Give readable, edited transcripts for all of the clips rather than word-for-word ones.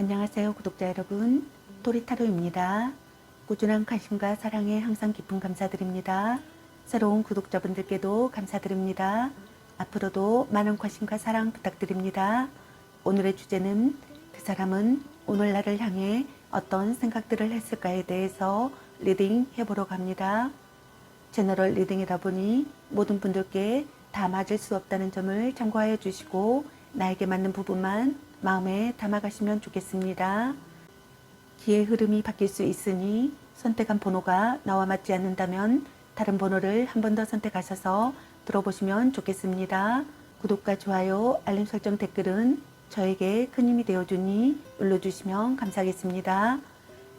안녕하세요 구독자 여러분, 토리타로입니다. 꾸준한 관심과 사랑에 항상 깊은 감사드립니다. 새로운 구독자분들께도 감사드립니다. 앞으로도 많은 관심과 사랑 부탁드립니다. 오늘의 주제는 그 사람은 오늘 나를 향해 어떤 생각들을 했을까에 대해서 리딩 해보러 갑니다. 제너럴 리딩이다 보니 모든 분들께 다 맞을 수 없다는 점을 참고하여 주시고 나에게 맞는 부분만 마음에 담아가시면 좋겠습니다. 기의 흐름이 바뀔 수 있으니 선택한 번호가 나와 맞지 않는다면 다른 번호를 한 번 더 선택하셔서 들어보시면 좋겠습니다. 구독과 좋아요, 알림 설정, 댓글은 저에게 큰 힘이 되어주니 눌러주시면 감사하겠습니다.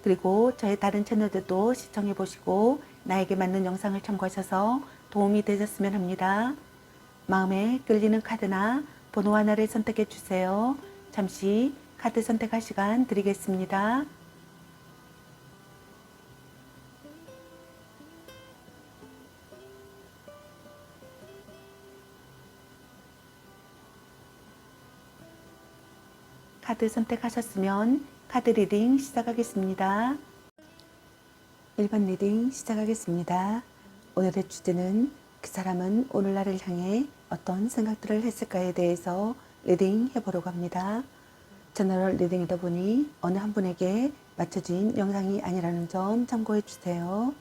그리고 저의 다른 채널들도 시청해 보시고 나에게 맞는 영상을 참고하셔서 도움이 되셨으면 합니다. 마음에 끌리는 카드나 번호 하나를 선택해 주세요. 잠시 카드 선택할 시간 드리겠습니다. 카드 선택하셨으면 카드 리딩 시작하겠습니다. 1번 리딩 시작하겠습니다. 오늘의 주제는 그 사람은 오늘 나를 향해 어떤 생각들을 했을까에 대해서 리딩 해보려고 합니다. 제너럴 리딩이다 보니 어느 한 분에게 맞춰진 영상이 아니라는 점 참고해 주세요.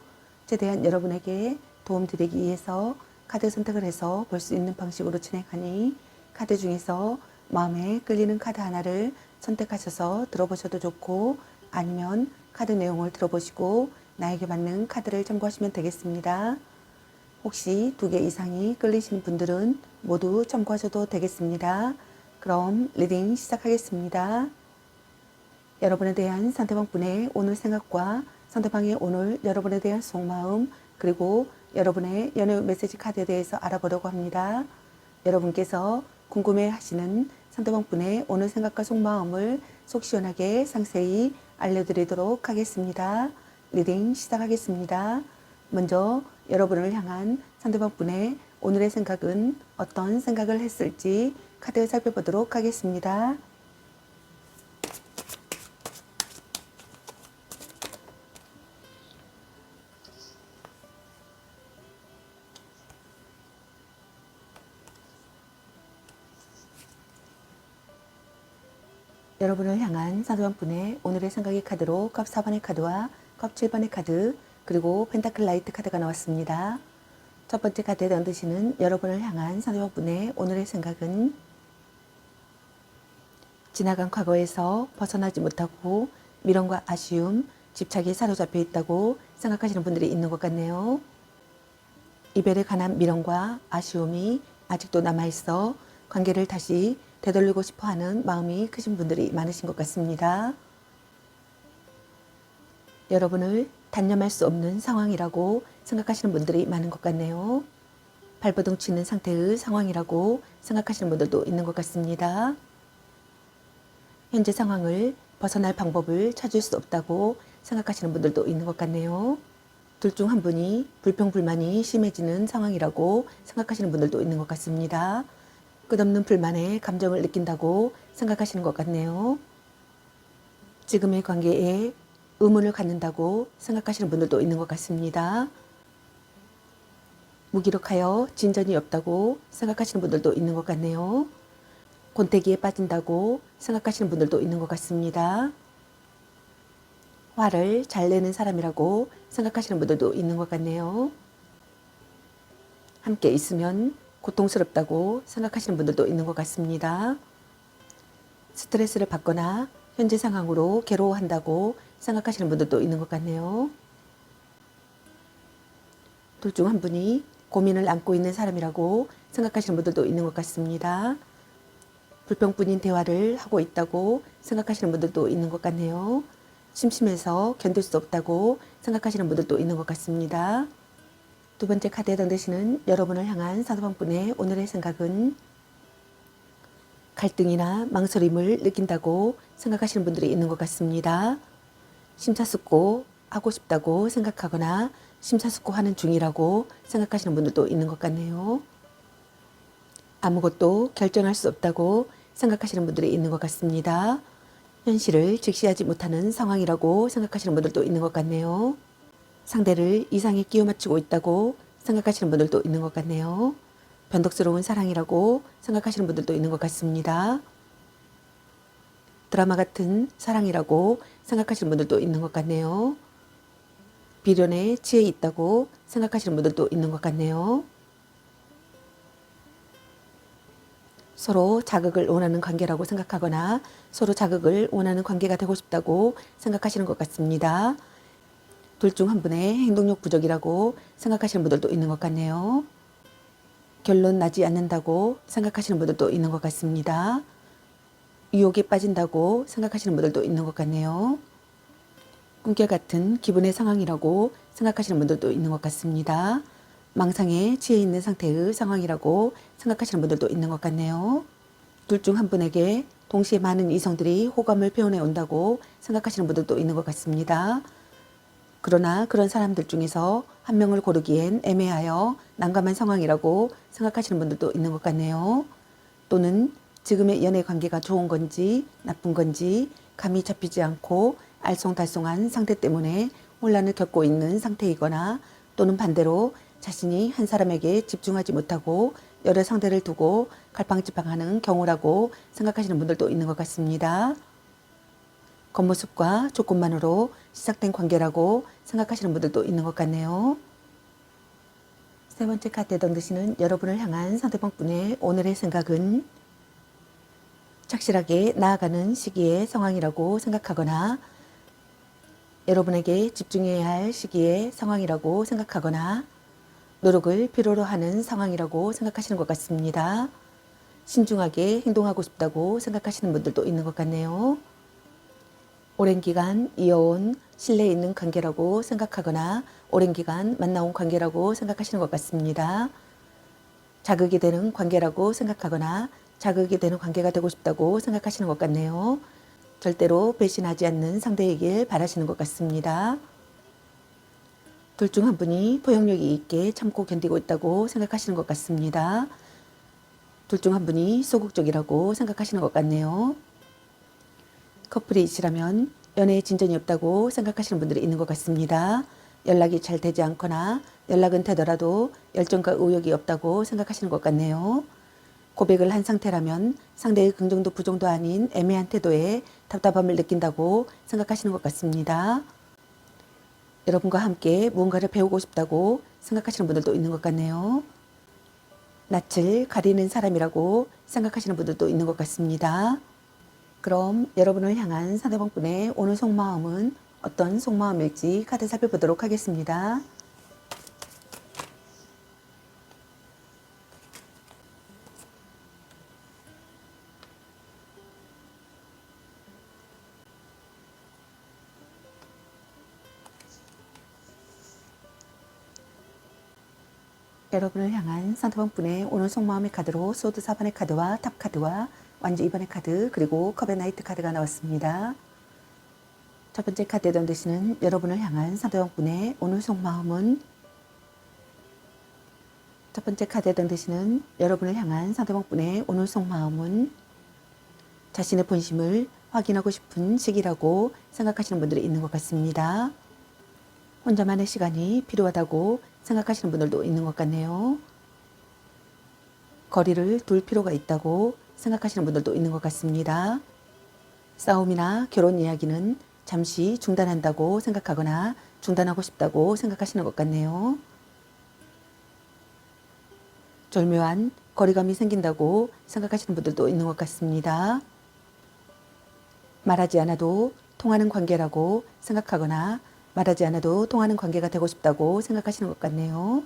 최대한 여러분에게 도움드리기 위해서 카드 선택을 해서 볼 수 있는 방식으로 진행하니 카드 중에서 마음에 끌리는 카드 하나를 선택하셔서 들어보셔도 좋고 아니면 카드 내용을 들어보시고 나에게 맞는 카드를 참고하시면 되겠습니다. 혹시 2개 이상이 끌리시는 분들은 모두 참고하셔도 되겠습니다. 그럼 리딩 시작하겠습니다. 여러분에 대한 상대방 분의 오늘 생각과 상대방의 오늘 여러분에 대한 속마음 그리고 여러분의 연애 메시지 카드에 대해서 알아보려고 합니다. 여러분께서 궁금해 하시는 상대방 분의 오늘 생각과 속마음을 속 시원하게 상세히 알려드리도록 하겠습니다. 리딩 시작하겠습니다. 먼저 여러분을 향한 상대방 분의 오늘의 생각은 어떤 생각을 했을지 카드 살펴보도록 하겠습니다. 여러분을 향한 상대방 분의 오늘의 생각의 카드로 컵 4번의 카드와 컵 7번의 카드 그리고 펜타클 라이트 카드가 나왔습니다. 첫 번째 카드에 던지시는 여러분을 향한 상대방 분의 오늘의 생각은 지나간 과거에서 벗어나지 못하고 미련과 아쉬움, 집착에 사로잡혀 있다고 생각하시는 분들이 있는 것 같네요. 이별에 관한 미련과 아쉬움이 아직도 남아있어 관계를 다시 되돌리고 싶어하는 마음이 크신 분들이 많으신 것 같습니다. 여러분을 단념할 수 없는 상황이라고 생각하시는 분들이 많은 것 같네요. 발버둥 치는 상태의 상황이라고 생각하시는 분들도 있는 것 같습니다. 현재 상황을 벗어날 방법을 찾을 수 없다고 생각하시는 분들도 있는 것 같네요. 둘 중 한 분이 불평불만이 심해지는 상황이라고 생각하시는 분들도 있는 것 같습니다. 끝없는 불만의 감정을 느낀다고 생각하시는 것 같네요. 지금의 관계에 의문을 갖는다고 생각하시는 분들도 있는 것 같습니다. 무기력하여 진전이 없다고 생각하시는 분들도 있는 것 같네요. 권태기에 빠진다고 생각하시는 분들도 있는 것 같습니다. 화를 잘 내는 사람이라고 생각하시는 분들도 있는 것 같네요. 함께 있으면 고통스럽다고 생각하시는 분들도 있는 것 같습니다. 스트레스를 받거나 현재 상황으로 괴로워한다고 생각하시는 분들도 있는 것 같네요. 둘 중 한 분이 고민을 안고 있는 사람이라고 생각하시는 분들도 있는 것 같습니다. 불평뿐인 대화를 하고 있다고 생각하시는 분들도 있는 것 같네요. 심심해서 견딜 수 없다고 생각하시는 분들도 있는 것 같습니다. 두 번째 카드에 던지시는 여러분을 향한 상대방 분의 오늘의 생각은 갈등이나 망설임을 느낀다고 생각하시는 분들이 있는 것 같습니다. 심사숙고하고 싶다고 생각하거나 심사숙고하는 중이라고 생각하시는 분들도 있는 것 같네요. 아무것도 결정할 수 없다고 생각하시는 분들이 있는 것 같습니다. 현실을 직시하지 못하는 상황이라고 생각하시는 분들도 있는 것 같네요. 상대를 이상에 끼워 맞추고 있다고 생각하시는 분들도 있는 것 같네요. 변덕스러운 사랑이라고 생각하시는 분들도 있는 것 같습니다. 드라마 같은 사랑이라고 생각하시는 분들도 있는 것 같네요. 비련에 취해 있다고 생각하시는 분들도 있는 것 같네요. 서로 자극을 원하는 관계라고 생각하거나 서로 자극을 원하는 관계가 되고 싶다고 생각하시는 것 같습니다. 둘 중 한 분의 행동력 부족이라고 생각하시는 분들도 있는 것 같네요. 결론 나지 않는다고 생각하시는 분들도 있는 것 같습니다. 유혹에 빠진다고 생각하시는 분들도 있는 것 같네요. 꿈결 같은 기분의 상황이라고 생각하시는 분들도 있는 것 같습니다. 망상에 취해 있는 상태의 상황이라고 생각하시는 분들도 있는 것 같네요. 둘 중 한 분에게 동시에 많은 이성들이 호감을 표현해 온다고 생각하시는 분들도 있는 것 같습니다. 그러나 그런 사람들 중에서 한 명을 고르기엔 애매하여 난감한 상황이라고 생각하시는 분들도 있는 것 같네요. 또는 지금의 연애 관계가 좋은 건지 나쁜 건지 감이 잡히지 않고 알쏭달쏭한 상태 때문에 혼란을 겪고 있는 상태이거나 또는 반대로 자신이 한 사람에게 집중하지 못하고 여러 상대를 두고 갈팡질팡하는 경우라고 생각하시는 분들도 있는 것 같습니다. 겉모습과 조건만으로 시작된 관계라고 생각하시는 분들도 있는 것 같네요. 세 번째 카드에 던지시는 여러분을 향한 상대방 분의 오늘의 생각은 착실하게 나아가는 시기의 상황이라고 생각하거나 여러분에게 집중해야 할 시기의 상황이라고 생각하거나 노력을 필요로 하는 상황이라고 생각하시는 것 같습니다. 신중하게 행동하고 싶다고 생각하시는 분들도 있는 것 같네요. 오랜 기간 이어온 신뢰 있는 관계라고 생각하거나 오랜 기간 만나온 관계라고 생각하시는 것 같습니다. 자극이 되는 관계라고 생각하거나 자극이 되는 관계가 되고 싶다고 생각하시는 것 같네요. 절대로 배신하지 않는 상대이길 바라시는 것 같습니다. 둘 중 한 분이 포용력이 있게 참고 견디고 있다고 생각하시는 것 같습니다. 둘 중 한 분이 소극적이라고 생각하시는 것 같네요. 커플이시라면 연애에 진전이 없다고 생각하시는 분들이 있는 것 같습니다. 연락이 잘 되지 않거나 연락은 되더라도 열정과 의욕이 없다고 생각하시는 것 같네요. 고백을 한 상태라면 상대의 긍정도 부정도 아닌 애매한 태도에 답답함을 느낀다고 생각하시는 것 같습니다. 여러분과 함께 무언가를 배우고 싶다고 생각하시는 분들도 있는 것 같네요. 낯을 가리는 사람이라고 생각하시는 분들도 있는 것 같습니다. 그럼 여러분을 향한 상대방 분의 오늘 속마음은 어떤 속마음일지 카드 살펴보도록 하겠습니다. 여러분을 향한 상대방 분의 오늘 속마음의 카드로 소드 4번의 카드와 탑 카드와 완주 2번의 카드 그리고 컵의 나이트 카드가 나왔습니다. 첫 번째 카드에 던지시는 여러분을 향한 상대방 분의 오늘 속마음은 첫 번째 카드에 던지시는 여러분을 향한 상대방 분의 오늘 속마음은 자신의 본심을 확인하고 싶은 시기라고 생각하시는 분들이 있는 것 같습니다. 혼자만의 시간이 필요하다고 생각하시는 분들도 있는 것 같네요. 거리를 둘 필요가 있다고 생각하시는 분들도 있는 것 같습니다. 싸움이나 결혼 이야기는 잠시 중단한다고 생각하거나 중단하고 싶다고 생각하시는 것 같네요. 절묘한 거리감이 생긴다고 생각하시는 분들도 있는 것 같습니다. 말하지 않아도 통하는 관계라고 생각하거나 말하지 않아도 통하는 관계가 되고 싶다고 생각하시는 것 같네요.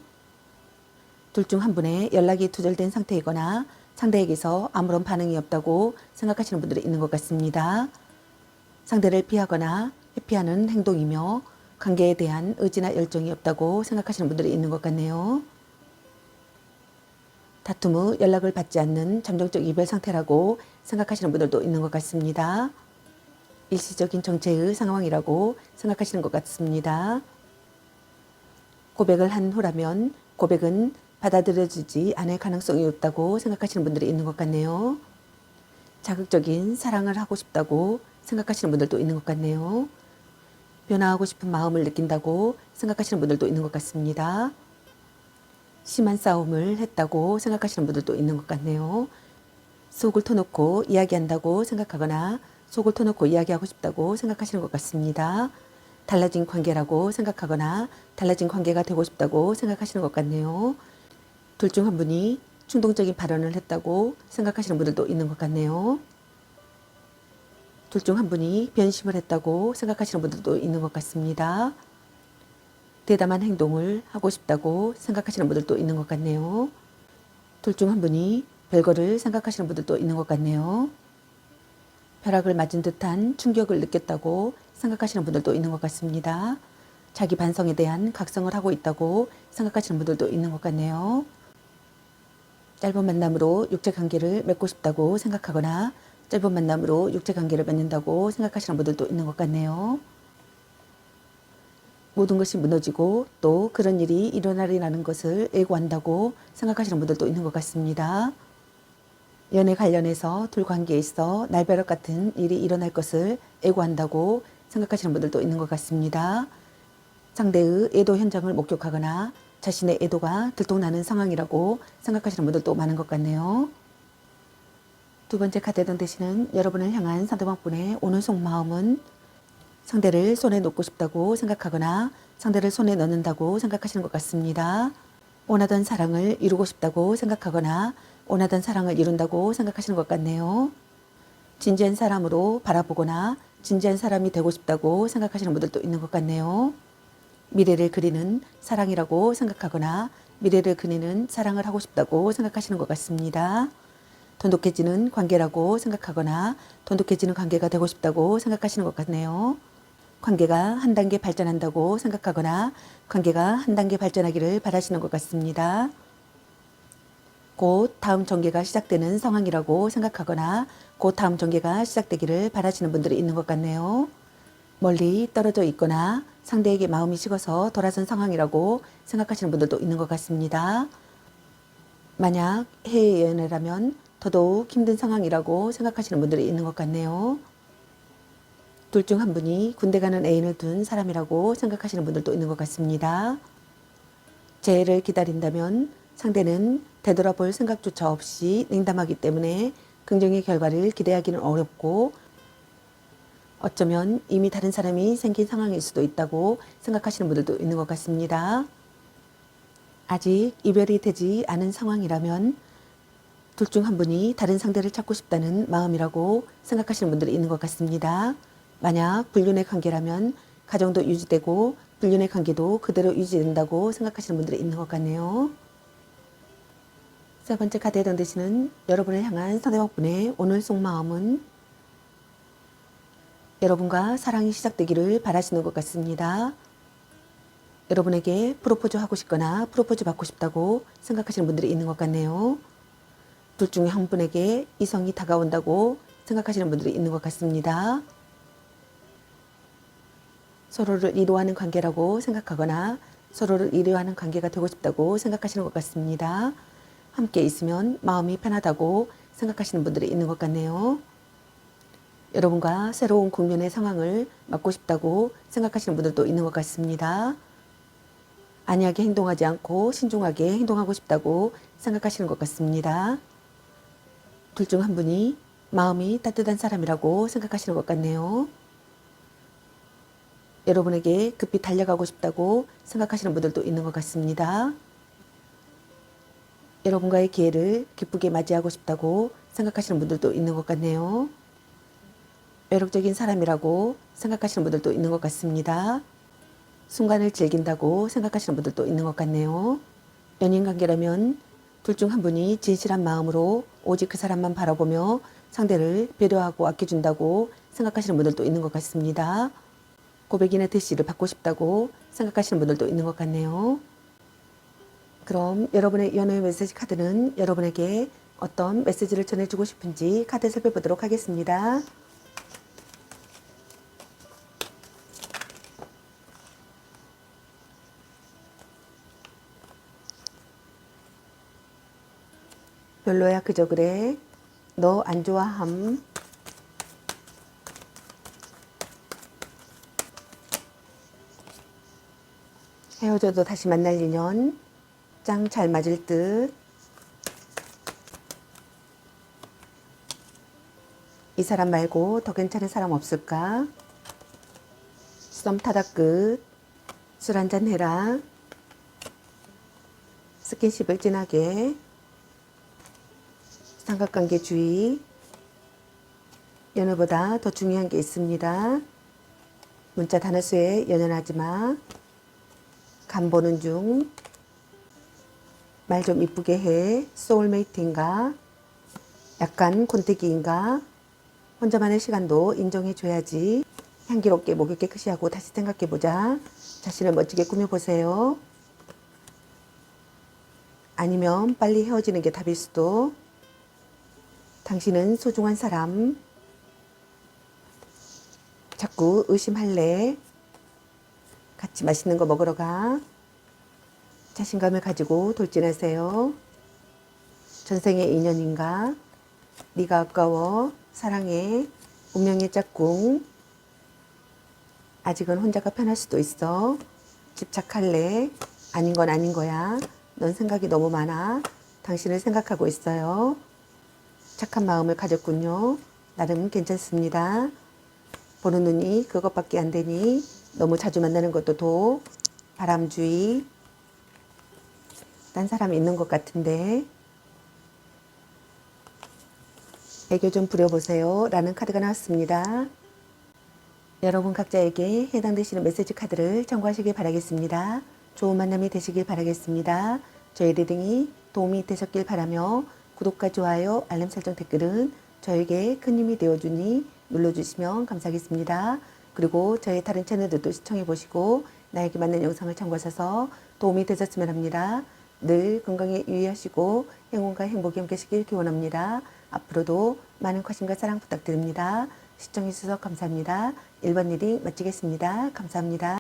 둘 중 한 분의 연락이 두절된 상태이거나 상대에게서 아무런 반응이 없다고 생각하시는 분들이 있는 것 같습니다. 상대를 피하거나 회피하는 행동이며 관계에 대한 의지나 열정이 없다고 생각하시는 분들이 있는 것 같네요. 다툼 후 연락을 받지 않는 잠정적 이별 상태라고 생각하시는 분들도 있는 것 같습니다. 일시적인 정체의 상황이라고 생각하시는 것 같습니다. 고백을 한 후라면 고백은 받아들여지지 않을 가능성이 없다고 생각하시는 분들이 있는 것 같네요. 자극적인 사랑을 하고 싶다고 생각하시는 분들도 있는 것 같네요. 변화하고 싶은 마음을 느낀다고 생각하시는 분들도 있는 것 같습니다. 심한 싸움을 했다고 생각하시는 분들도 있는 것 같네요. 속을 터놓고 이야기한다고 생각하거나 속을 터놓고 이야기하고 싶다고 생각하시는 것 같습니다. 달라진 관계라고 생각하거나 달라진 관계가 되고 싶다고 생각하시는 것 같네요. 둘 중 한 분이 충동적인 발언을 했다고 생각하시는 분들도 있는 것 같네요. 둘 중 한 분이 변심을 했다고 생각하시는 분들도 있는 것 같습니다. 대담한 행동을 하고 싶다고 생각하시는 분들도 있는 것 같네요. 둘 중 한 분이 별거를 생각하시는 분들도 있는 것 같네요. 벼락을 맞은 듯한 충격을 느꼈다고 생각하시는 분들도 있는 것 같습니다. 자기 반성에 대한 각성을 하고 있다고 생각하시는 분들도 있는 것 같네요. 짧은 만남으로 육체관계를 맺고 싶다고 생각하거나 짧은 만남으로 육체관계를 맺는다고 생각하시는 분들도 있는 것 같네요. 모든 것이 무너지고 또 그런 일이 일어나리라는 것을 예고한다고 생각하시는 분들도 있는 것 같습니다. 연애 관련해서 둘 관계에 있어 날벼락 같은 일이 일어날 것을 예고한다고 생각하시는 분들도 있는 것 같습니다. 상대의 애도 현장을 목격하거나 자신의 애도가 들통나는 상황이라고 생각하시는 분들도 많은 것 같네요. 두 번째 카드에 되시는 여러분을 향한 상대방분의 오늘 속마음은 상대를 손에 놓고 싶다고 생각하거나 상대를 손에 넣는다고 생각하시는 것 같습니다. 원하던 사랑을 이루고 싶다고 생각하거나 원하던 사랑을 이룬다고 생각하시는 것 같네요. 진지한 사람으로 바라보거나 진지한 사람이 되고 싶다고 생각하시는 분들도 있는 것 같네요. 미래를 그리는 사랑이라고 생각하거나 미래를 그리는 사랑을 하고 싶다고 생각하시는 것 같습니다. 돈독해지는 관계라고 생각하거나 돈독해지는 관계가 되고 싶다고 생각하시는 것 같네요. 관계가 한 단계 발전한다고 생각하거나 관계가 한 단계 발전하기를 바라시는 것 같습니다. 곧 다음 전개가 시작되는 상황이라고 생각하거나 곧 다음 전개가 시작되기를 바라시는 분들이 있는 것 같네요. 멀리 떨어져 있거나 상대에게 마음이 식어서 돌아선 상황이라고 생각하시는 분들도 있는 것 같습니다. 만약 해외연애라면 더더욱 힘든 상황이라고 생각하시는 분들이 있는 것 같네요. 둘 중 한 분이 군대 가는 애인을 둔 사람이라고 생각하시는 분들도 있는 것 같습니다. 재해를 기다린다면 상대는 되돌아볼 생각조차 없이 냉담하기 때문에 긍정의 결과를 기대하기는 어렵고 어쩌면 이미 다른 사람이 생긴 상황일 수도 있다고 생각하시는 분들도 있는 것 같습니다. 아직 이별이 되지 않은 상황이라면 둘 중 한 분이 다른 상대를 찾고 싶다는 마음이라고 생각하시는 분들이 있는 것 같습니다. 만약 불륜의 관계라면 가정도 유지되고 불륜의 관계도 그대로 유지된다고 생각하시는 분들이 있는 것 같네요. 세 번째 카드에 해당되시는 여러분을 향한 상대방분의 오늘 속마음은 여러분과 사랑이 시작되기를 바라시는 것 같습니다. 여러분에게 프로포즈 하고 싶거나 프로포즈 받고 싶다고 생각하시는 분들이 있는 것 같네요. 둘 중에 한 분에게 이성이 다가온다고 생각하시는 분들이 있는 것 같습니다. 서로를 이루어하는 관계라고 생각하거나 서로를 이루어하는 관계가 되고 싶다고 생각하시는 것 같습니다. 함께 있으면 마음이 편하다고 생각하시는 분들이 있는 것 같네요. 여러분과 새로운 국면의 상황을 맡고 싶다고 생각하시는 분들도 있는 것 같습니다. 안이하게 행동하지 않고 신중하게 행동하고 싶다고 생각하시는 것 같습니다. 둘 중 한 분이 마음이 따뜻한 사람이라고 생각하시는 것 같네요. 여러분에게 급히 달려가고 싶다고 생각하시는 분들도 있는 것 같습니다. 여러분과의 기회를 기쁘게 맞이하고 싶다고 생각하시는 분들도 있는 것 같네요. 매력적인 사람이라고 생각하시는 분들도 있는 것 같습니다. 순간을 즐긴다고 생각하시는 분들도 있는 것 같네요. 연인 관계라면 둘 중 한 분이 진실한 마음으로 오직 그 사람만 바라보며 상대를 배려하고 아껴준다고 생각하시는 분들도 있는 것 같습니다. 고백이나 대시를 받고 싶다고 생각하시는 분들도 있는 것 같네요. 그럼 여러분의 연애 메시지 카드는 여러분에게 어떤 메시지를 전해주고 싶은지 카드 살펴보도록 하겠습니다. 별로야 그저 그래. 너 안 좋아함. 헤어져도 다시 만날 인연 짱 잘 맞을 듯. 이 사람 말고 더 괜찮은 사람 없을까? 썸 타다 끝. 술 한잔 해라. 스킨십을 진하게. 삼각관계 주의. 연애보다 더 중요한 게 있습니다. 문자 단어수에 연연하지 마. 간 보는 중. 말 좀 이쁘게 해. 소울메이트인가? 약간 곤태기인가? 혼자만의 시간도 인정해줘야지. 향기롭게 목욕 깨끗이 하고 다시 생각해보자. 자신을 멋지게 꾸며보세요. 아니면 빨리 헤어지는 게 답일 수도. 당신은 소중한 사람. 자꾸 의심할래. 같이 맛있는 거 먹으러 가. 자신감을 가지고 돌진하세요. 전생의 인연인가? 네가 아까워. 사랑해. 운명의 짝꿍. 아직은 혼자가 편할 수도 있어. 집착할래. 아닌 건 아닌 거야. 넌 생각이 너무 많아. 당신을 생각하고 있어요. 착한 마음을 가졌군요. 나름 괜찮습니다. 보는 눈이 그것밖에 안 되니 너무 자주 만나는 것도 도. 바람주의. 딴 사람 있는 것 같은데. 애교 좀 부려보세요. 라는 카드가 나왔습니다. 여러분 각자에게 해당되시는 메시지 카드를 참고하시길 바라겠습니다. 좋은 만남이 되시길 바라겠습니다. 저희 리딩이 도움이 되셨길 바라며 구독과 좋아요, 알림 설정 댓글은 저에게 큰 힘이 되어주니 눌러주시면 감사하겠습니다. 그리고 저희 다른 채널들도 시청해보시고 나에게 맞는 영상을 참고하셔서 도움이 되셨으면 합니다. 늘 건강에 유의하시고 행운과 행복이 함께하시길 기원합니다. 앞으로도 많은 관심과 사랑 부탁드립니다. 시청해주셔서 감사합니다. 1번 리딩 마치겠습니다. 감사합니다.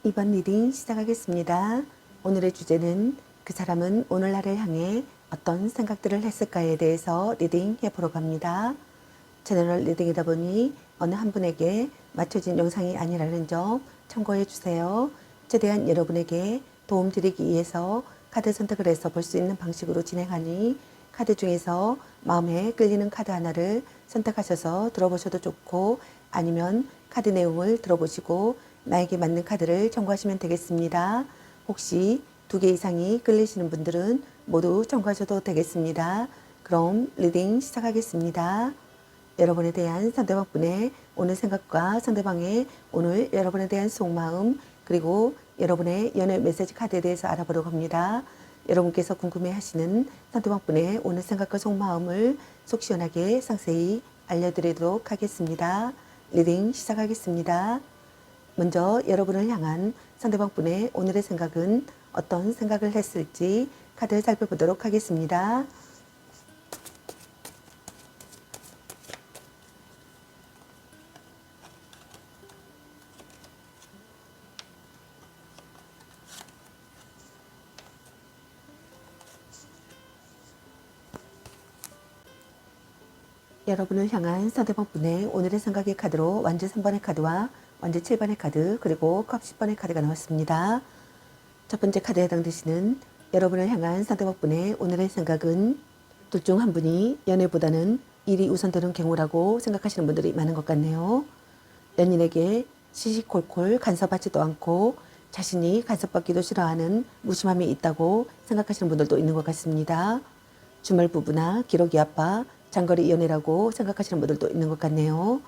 2번 리딩 시작하겠습니다. 오늘의 주제는 그 사람은 오늘 나를 향해 어떤 생각들을 했을까에 대해서 리딩 해보러 갑니다. 제너럴 리딩이다 보니 어느 한 분에게 맞춰진 영상이 아니라는 점 참고해 주세요. 최대한 여러분에게 도움 드리기 위해서 카드 선택을 해서 볼 수 있는 방식으로 진행하니 카드 중에서 마음에 끌리는 카드 하나를 선택하셔서 들어보셔도 좋고 아니면 카드 내용을 들어보시고 나에게 맞는 카드를 청구하시면 되겠습니다. 혹시 2개 이상이 끌리시는 분들은 모두 청구하셔도 되겠습니다. 그럼 리딩 시작하겠습니다. 여러분에 대한 상대방분의 오늘 생각과 상대방의 오늘 여러분에 대한 속마음 그리고 여러분의 연애 메시지 카드에 대해서 알아보려고 합니다. 여러분께서 궁금해하시는 상대방분의 오늘 생각과 속마음을 속 시원하게 상세히 알려드리도록 하겠습니다. 리딩 시작하겠습니다. 먼저 여러분을 향한 상대방분의 오늘의 생각은 어떤 생각을 했을지 카드 살펴보도록 하겠습니다. 여러분을 향한 상대방분의 오늘의 생각의 카드로 완주 3번의 카드와 완주 7번의 카드 그리고 컵 10번의 카드가 나왔습니다. 첫 번째 카드에 해당되시는 여러분을 향한 상대방분의 오늘의 생각은 둘 중 한 분이 연애보다는 일이 우선되는 경우라고 생각하시는 분들이 많은 것 같네요. 연인에게 시시콜콜 간섭하지도 않고 자신이 간섭받기도 싫어하는 무심함이 있다고 생각하시는 분들도 있는 것 같습니다. 주말 부부나 기러기 아빠, 장거리 연애라고 생각하시는 분들도 있는 것 같네요.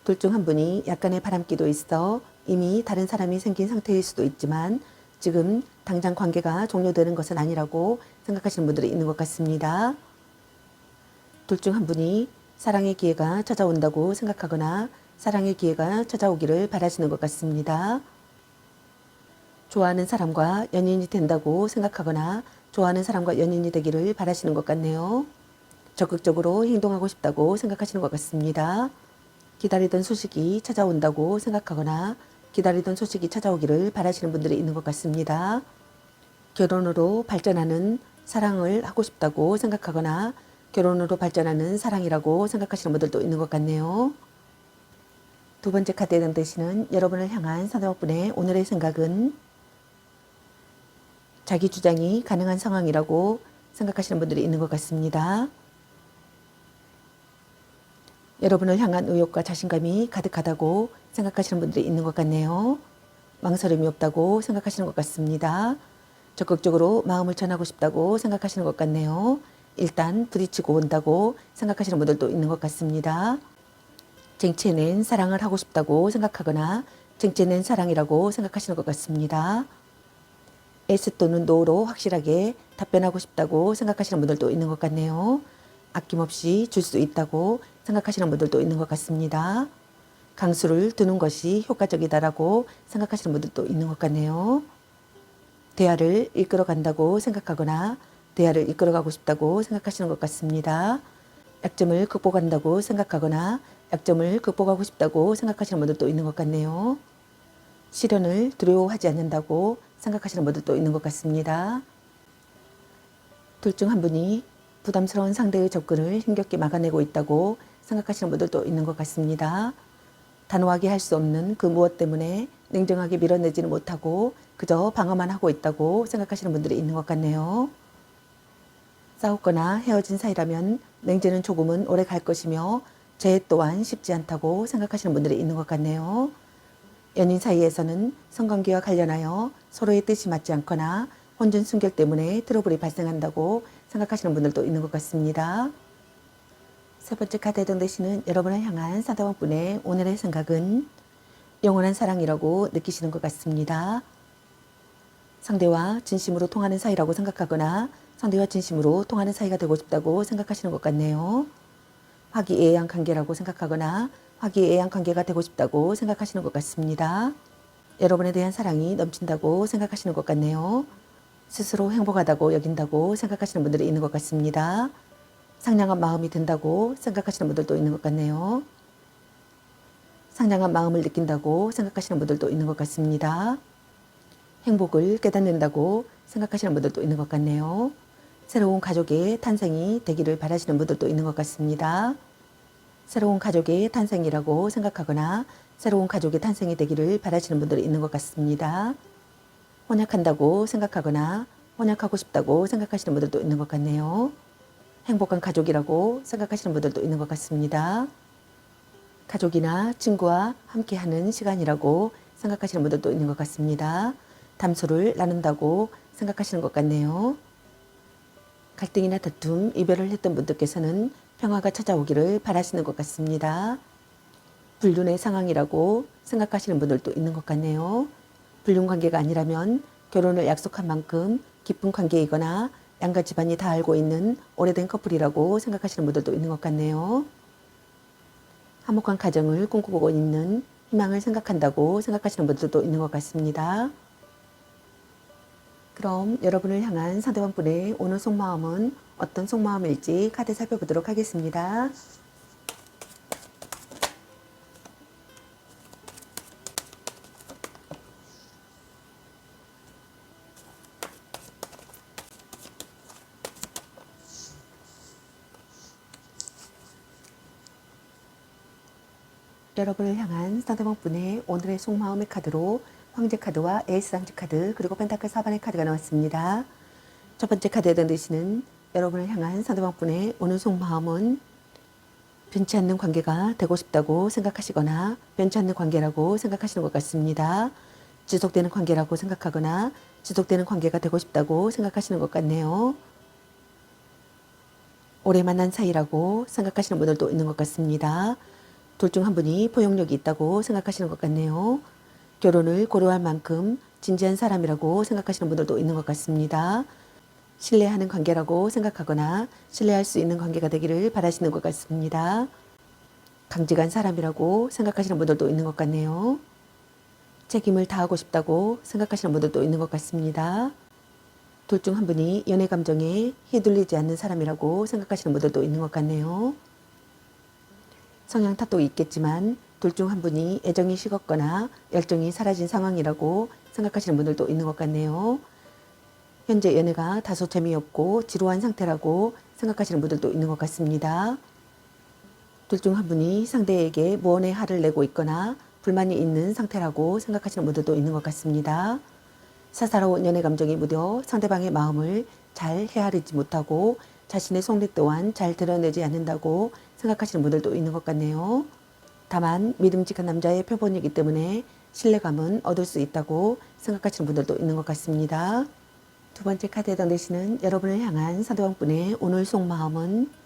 둘 중 한 분이 약간의 바람기도 있어 이미 다른 사람이 생긴 상태일 수도 있지만 지금 당장 관계가 종료되는 것은 아니라고 생각하시는 분들이 있는 것 같습니다. 둘 중 한 분이 사랑의 기회가 찾아온다고 생각하거나 사랑의 기회가 찾아오기를 바라시는 것 같습니다. 좋아하는 사람과 연인이 된다고 생각하거나 좋아하는 사람과 연인이 되기를 바라시는 것 같네요. 적극적으로 행동하고 싶다고 생각하시는 것 같습니다. 기다리던 소식이 찾아온다고 생각하거나 기다리던 소식이 찾아오기를 바라시는 분들이 있는 것 같습니다. 결혼으로 발전하는 사랑을 하고 싶다고 생각하거나 결혼으로 발전하는 사랑이라고 생각하시는 분들도 있는 것 같네요. 두 번째 카드에 해당되시는 여러분을 향한 상대방분의 오늘의 생각은 자기 주장이 가능한 상황이라고 생각하시는 분들이 있는 것 같습니다. 여러분을 향한 의욕과 자신감이 가득하다고 생각하시는 분들이 있는 것 같네요. 망설임이 없다고 생각하시는 것 같습니다. 적극적으로 마음을 전하고 싶다고 생각하시는 것 같네요. 일단 부딪히고 온다고 생각하시는 분들도 있는 것 같습니다. 쟁취해낸 사랑을 하고 싶다고 생각하거나 쟁취해낸 사랑이라고 생각하시는 것 같습니다. S 또는 NO로 확실하게 답변하고 싶다고 생각하시는 분들도 있는 것 같네요. 아낌없이 줄 수 있다고 생각하시는 분들도 있는 것 같습니다. 강수를 두는 것이 효과적이다라고 생각하시는 분들도 있는 것 같네요. 대화를 이끌어 간다고 생각하거나 대화를 이끌어가고 싶다고 생각하시는 것 같습니다. 약점을 극복한다고 생각하거나 약점을 극복하고 싶다고 생각하시는 분들도 있는 것 같네요. 시련을 두려워하지 않는다고 생각하시는 분들도 있는 것 같습니다. 둘 중 한 분이 부담스러운 상대의 접근을 힘겹게 막아내고 있다고 생각하시는 분들도 있는 것 같습니다. 단호하게 할 수 없는 그 무엇 때문에 냉정하게 밀어내지는 못하고 그저 방어만 하고 있다고 생각하시는 분들이 있는 것 같네요. 싸웠거나 헤어진 사이라면 냉전은 조금은 오래 갈 것이며 재해 또한 쉽지 않다고 생각하시는 분들이 있는 것 같네요. 연인 사이에서는 성관계와 관련하여 서로의 뜻이 맞지 않거나 혼전 순결 때문에 트러블이 발생한다고 생각하시는 분들도 있는 것 같습니다. 세 번째 카드에 해당되시는 여러분을 향한 상대방분의 오늘의 생각은 영원한 사랑이라고 느끼시는 것 같습니다. 상대와 진심으로 통하는 사이라고 생각하거나 상대와 진심으로 통하는 사이가 되고 싶다고 생각하시는 것 같네요. 화기애애한 관계라고 생각하거나 화기애애한 관계가 되고 싶다고 생각하시는 것 같습니다. 여러분에 대한 사랑이 넘친다고 생각하시는 것 같네요. 스스로 행복하다고 여긴다고 생각하시는 분들이 있는 것 같습니다. 상냥한 마음이 든다고 생각하시는 분들도 있는 것 같네요. 상냥한 마음을 느낀다고 생각하시는 분들도 있는 것 같습니다. 행복을 깨닫는다고 생각하시는 분들도 있는 것 같네요. 새로운 가족의 탄생이 되기를 바라시는 분들도 있는 것 같습니다. 새로운 가족의 탄생이라고 생각하거나 새로운 가족의 탄생이 되기를 바라시는 분들이 있는 것 같습니다. 혼약한다고 생각하거나 혼약하고 싶다고 생각하시는 분들도 있는 것 같네요. 행복한 가족이라고 생각하시는 분들도 있는 것 같습니다. 가족이나 친구와 함께하는 시간이라고 생각하시는 분들도 있는 것 같습니다. 담소를 나눈다고 생각하시는 것 같네요. 갈등이나 다툼, 이별을 했던 분들께서는 평화가 찾아오기를 바라시는 것 같습니다. 불륜의 상황이라고 생각하시는 분들도 있는 것 같네요. 불륜 관계가 아니라면 결혼을 약속한 만큼 깊은 관계이거나 양가 집안이 다 알고 있는 오래된 커플이라고 생각하시는 분들도 있는 것 같네요. 화목한 가정을 꿈꾸고 있는 희망을 생각한다고 생각하시는 분들도 있는 것 같습니다. 그럼 여러분을 향한 상대방분의 오늘 속마음은 어떤 속마음일지 카드 살펴보도록 하겠습니다. 여러분을 향한 상대방분의 오늘의 속마음의 카드로 황제 카드와 에이스 상제 카드 그리고 펜타클 4번의 카드가 나왔습니다. 첫 번째 카드에 해당되시는 여러분을 향한 상대방분의 오늘 속마음은 변치 않는 관계가 되고 싶다고 생각하시거나 변치 않는 관계라고 생각하시는 것 같습니다. 지속되는 관계라고 생각하거나 지속되는 관계가 되고 싶다고 생각하시는 것 같네요. 오래 만난 사이라고 생각하시는 분들도 있는 것 같습니다. 둘 중 한 분이 포용력이 있다고 생각하시는 것 같네요. 결혼을 고려할 만큼 진지한 사람이라고 생각하시는 분들도 있는 것 같습니다. 신뢰하는 관계라고 생각하거나 신뢰할 수 있는 관계가 되기를 바라시는 것 같습니다. 강직한 사람이라고 생각하시는 분들도 있는 것 같네요. 책임을 다하고 싶다고 생각하시는 분들도 있는 것 같습니다. 둘 중 한 분이 연애 감정에 휘둘리지 않는 사람이라고 생각하시는 분들도 있는 것 같네요. 성향 탓도 있겠지만 둘 중 한 분이 애정이 식었거나 열정이 사라진 상황이라고 생각하시는 분들도 있는 것 같네요. 현재 연애가 다소 재미없고 지루한 상태라고 생각하시는 분들도 있는 것 같습니다. 둘 중 한 분이 상대에게 무언의 화를 내고 있거나 불만이 있는 상태라고 생각하시는 분들도 있는 것 같습니다. 사사로운 연애 감정이 무뎌 상대방의 마음을 잘 헤아리지 못하고 자신의 속내 또한 잘 드러내지 않는다고 생각하시는 분들도 있는 것 같네요. 다만 믿음직한 남자의 표본이기 때문에 신뢰감은 얻을 수 있다고 생각하시는 분들도 있는 것 같습니다. 두 번째 카드에 해당되시는 여러분을 향한 상대방분의 오늘 속마음은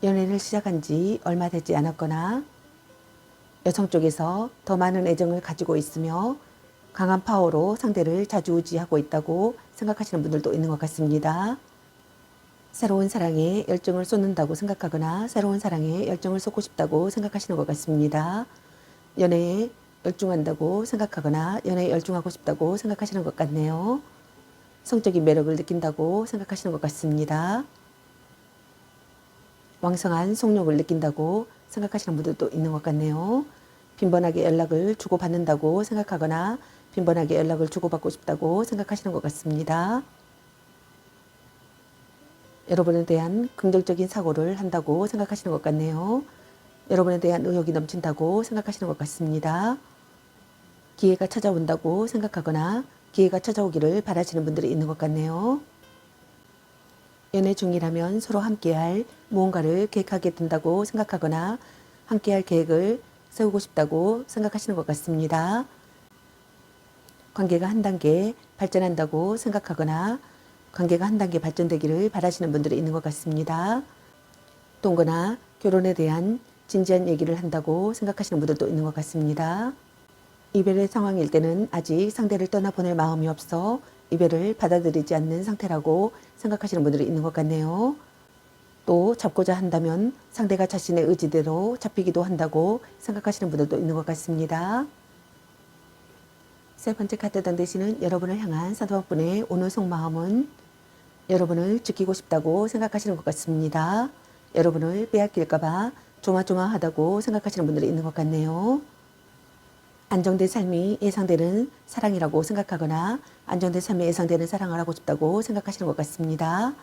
연애를 시작한 지 얼마 되지 않았거나 여성 쪽에서 더 많은 애정을 가지고 있으며 강한 파워로 상대를 좌지우지하고 있다고 생각하시는 분들도 있는 것 같습니다. 새로운 사랑에 열정을 쏟는다고 생각하거나 새로운 사랑에 열정을 쏟고 싶다고 생각하시는 것 같습니다. 연애에 열중한다고 생각하거나 연애에 열중하고 싶다고 생각하시는 것 같네요. 성적인 매력을 느낀다고 생각하시는 것 같습니다. 왕성한 속력을 느낀다고 생각하시는 분들도 있는 것 같네요. 빈번하게 연락을 주고받는다고 생각하거나 빈번하게 연락을 주고받고 싶다고 생각하시는 것 같습니다. 여러분에 대한 긍정적인 사고를 한다고 생각하시는 것 같네요. 여러분에 대한 의욕이 넘친다고 생각하시는 것 같습니다. 기회가 찾아온다고 생각하거나 기회가 찾아오기를 바라시는 분들이 있는 것 같네요. 연애 중이라면 서로 함께할 무언가를 계획하게 된다고 생각하거나 함께할 계획을 세우고 싶다고 생각하시는 것 같습니다. 관계가 한 단계 발전한다고 생각하거나 관계가 한 단계 발전되기를 바라시는 분들이 있는 것 같습니다. 동거나 결혼에 대한 진지한 얘기를 한다고 생각하시는 분들도 있는 것 같습니다. 이별의 상황일 때는 아직 상대를 떠나보낼 마음이 없어 이별을 받아들이지 않는 상태라고 생각하시는 분들이 있는 것 같네요. 또 잡고자 한다면 상대가 자신의 의지대로 잡히기도 한다고 생각하시는 분들도 있는 것 같습니다. 세 번째 카드 당되시는 여러분을 향한 상대방분의 오늘 속마음은 여러분을 지키고 싶다고 생각하시는 것 같습니다. 여러분을 빼앗길까봐 조마조마하다고 생각하시는 분들이 있는 것 같네요. 안정된 삶이 예상되는 사랑이라고 생각하거나 안정된 삶이 예상되는 사랑을 하고 싶다고 생각하시는 것 같습니다.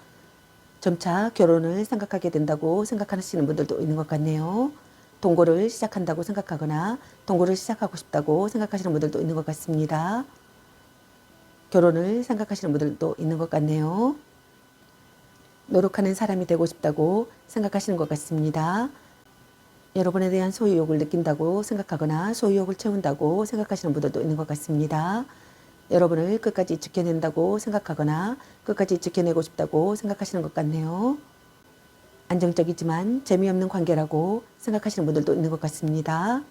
점차 결혼을 생각하게 된다고 생각하시는 분들도 있는 것 같네요. 동거를 시작한다고 생각하거나 동거를 시작하고 싶다고 생각하시는 분들도 있는 것 같습니다. 결혼을 생각하시는 분들도 있는 것 같네요. 노력하는 사람이 되고 싶다고 생각하시는 것 같습니다. 여러분에 대한 소유욕을 느낀다고 생각하거나 소유욕을 채운다고 생각하시는 분들도 있는 것 같습니다. 여러분을 끝까지 지켜낸다고 생각하거나 끝까지 지켜내고 싶다고 생각하시는 것 같네요. 안정적이지만 재미없는 관계라고 생각하시는 분들도 있는 것 같습니다.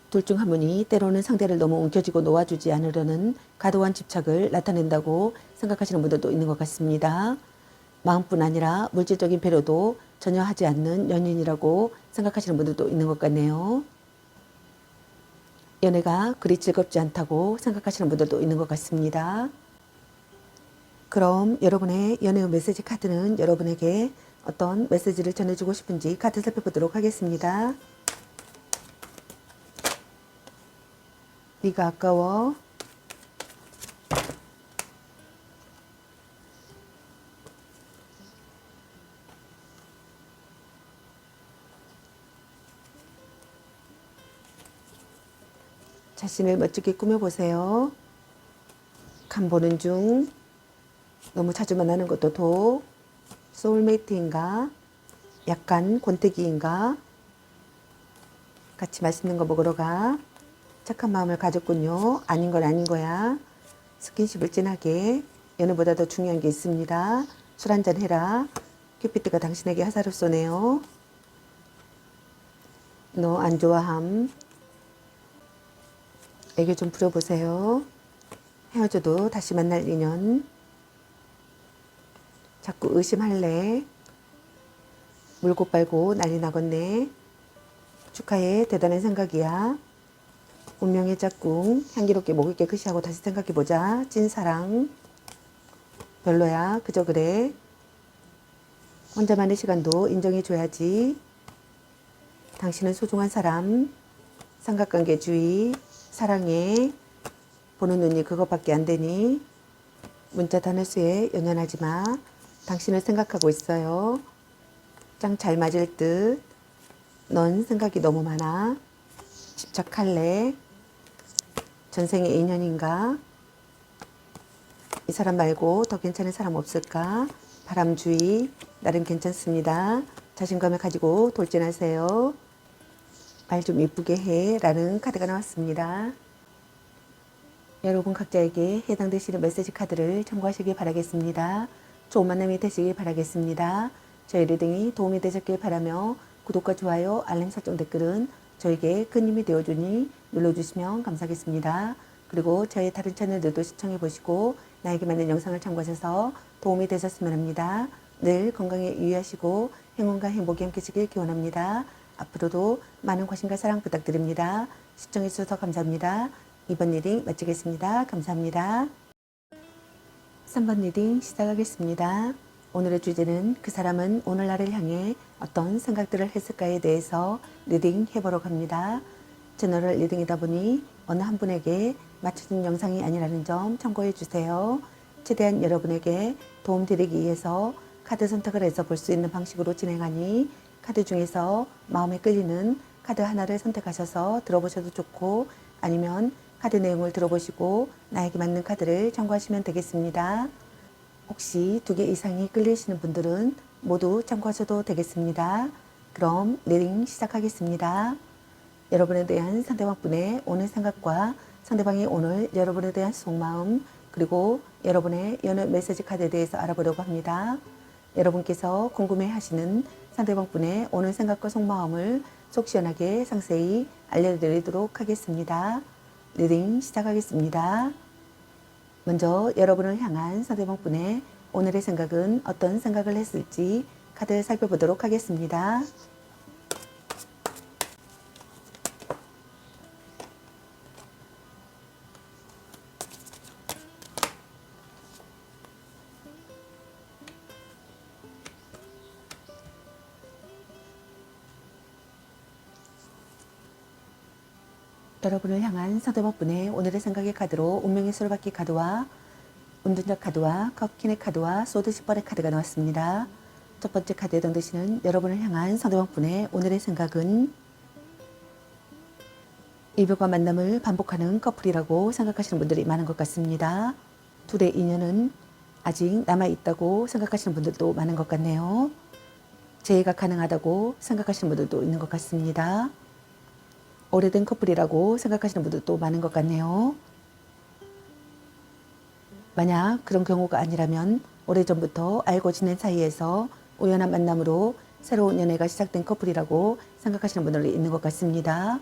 둘 중 한 분이 때로는 상대를 너무 움켜쥐고 놓아주지 않으려는 과도한 집착을 나타낸다고 생각하시는 분들도 있는 것 같습니다. 마음뿐 아니라 물질적인 배려도 전혀 하지 않는 연인이라고 생각하시는 분들도 있는 것 같네요. 연애가 그리 즐겁지 않다고 생각하시는 분들도 있는 것 같습니다. 그럼 여러분의 연애의 메시지 카드는 여러분에게 어떤 메시지를 전해주고 싶은지 카드 살펴보도록 하겠습니다. 네가 아까워. 자신을 멋지게 꾸며보세요. 간 보는 중. 너무 자주 만나는 것도 독. 소울메이트인가? 약간 권태기인가? 같이 맛있는 거 먹으러 가. 착한 마음을 가졌군요. 아닌 건 아닌 거야. 스킨십을 진하게. 연애보다 더 중요한 게 있습니다. 술 한잔 해라. 큐피드가 당신에게 화살을 쏘네요. 너 안 좋아함. 애교 좀 부려보세요. 헤어져도 다시 만날 인연. 자꾸 의심할래. 물고 빨고 난리 나겠네. 축하해. 대단한 생각이야. 운명의 짝꿍. 향기롭게 목을 깨끗이 하고 다시 생각해보자. 찐사랑. 별로야. 그저 그래. 혼자만의 시간도 인정해줘야지. 당신은 소중한 사람. 삼각관계주의. 사랑해. 보는 눈이 그것밖에 안 되니. 문자 단어수에 연연하지 마. 당신을 생각하고 있어요. 짱 잘 맞을 듯. 넌 생각이 너무 많아. 집착할래? 전생의 인연인가? 이 사람 말고 더 괜찮은 사람 없을까? 바람주의. 나름 괜찮습니다. 자신감을 가지고 돌진하세요. 말 좀 이쁘게 해. 라는 카드가 나왔습니다. 여러분 각자에게 해당되시는 메시지 카드를 참고하시길 바라겠습니다. 좋은 만남이 되시길 바라겠습니다. 저희 리딩이 도움이 되셨길 바라며 구독과 좋아요, 알림 설정 댓글은 저에게 큰 힘이 되어주니 눌러주시면 감사하겠습니다. 그리고 저희 다른 채널들도 시청해보시고 나에게 맞는 영상을 참고하셔서 도움이 되셨으면 합니다. 늘 건강에 유의하시고 행운과 행복이 함께시길 기원합니다. 앞으로도 많은 관심과 사랑 부탁드립니다. 시청해주셔서 감사합니다. 2번 리딩 마치겠습니다. 감사합니다. 3번 리딩 시작하겠습니다. 오늘의 주제는 그 사람은 오늘날을 향해 어떤 생각들을 했을까에 대해서 리딩 해보러 갑니다. 제너럴 리딩이다 보니 어느 한 분에게 맞춰진 영상이 아니라는 점 참고해 주세요. 최대한 여러분에게 도움드리기 위해서 카드 선택을 해서 볼 수 있는 방식으로 진행하니 카드 중에서 마음에 끌리는 카드 하나를 선택하셔서 들어보셔도 좋고 아니면 카드 내용을 들어보시고 나에게 맞는 카드를 참고하시면 되겠습니다. 혹시 2개 이상이 끌리시는 분들은 모두 참고하셔도 되겠습니다. 그럼 리딩 시작하겠습니다. 여러분에 대한 상대방분의 오늘 생각과 상대방이 오늘 여러분에 대한 속마음 그리고 여러분의 연애 메시지 카드에 대해서 알아보려고 합니다. 여러분께서 궁금해하시는 상대방분의 오늘 생각과 속마음을 속 시원하게 상세히 알려드리도록 하겠습니다. 리딩 시작하겠습니다. 먼저 여러분을 향한 상대방분의 오늘의 생각은 어떤 생각을 했을지 카드 살펴보도록 하겠습니다. 여러분을 향한 상대방분의 오늘의 생각의 카드로 운명의 수레바퀴 카드와 운전자 카드와 컵킨의 카드와 소드 10번의 카드가 나왔습니다. 첫 번째 카드에 해당되시는 여러분을 향한 상대방분의 오늘의 생각은 이별과 만남을 반복하는 커플이라고 생각하시는 분들이 많은 것 같습니다. 둘의 인연은 아직 남아있다고 생각하시는 분들도 많은 것 같네요. 재해가 가능하다고 생각하시는 분들도 있는 것 같습니다. 오래된 커플이라고 생각하시는 분들도 많은 것 같네요. 만약 그런 경우가 아니라면 오래전부터 알고 지낸 사이에서 우연한 만남으로 새로운 연애가 시작된 커플이라고 생각하시는 분들이 있는 것 같습니다.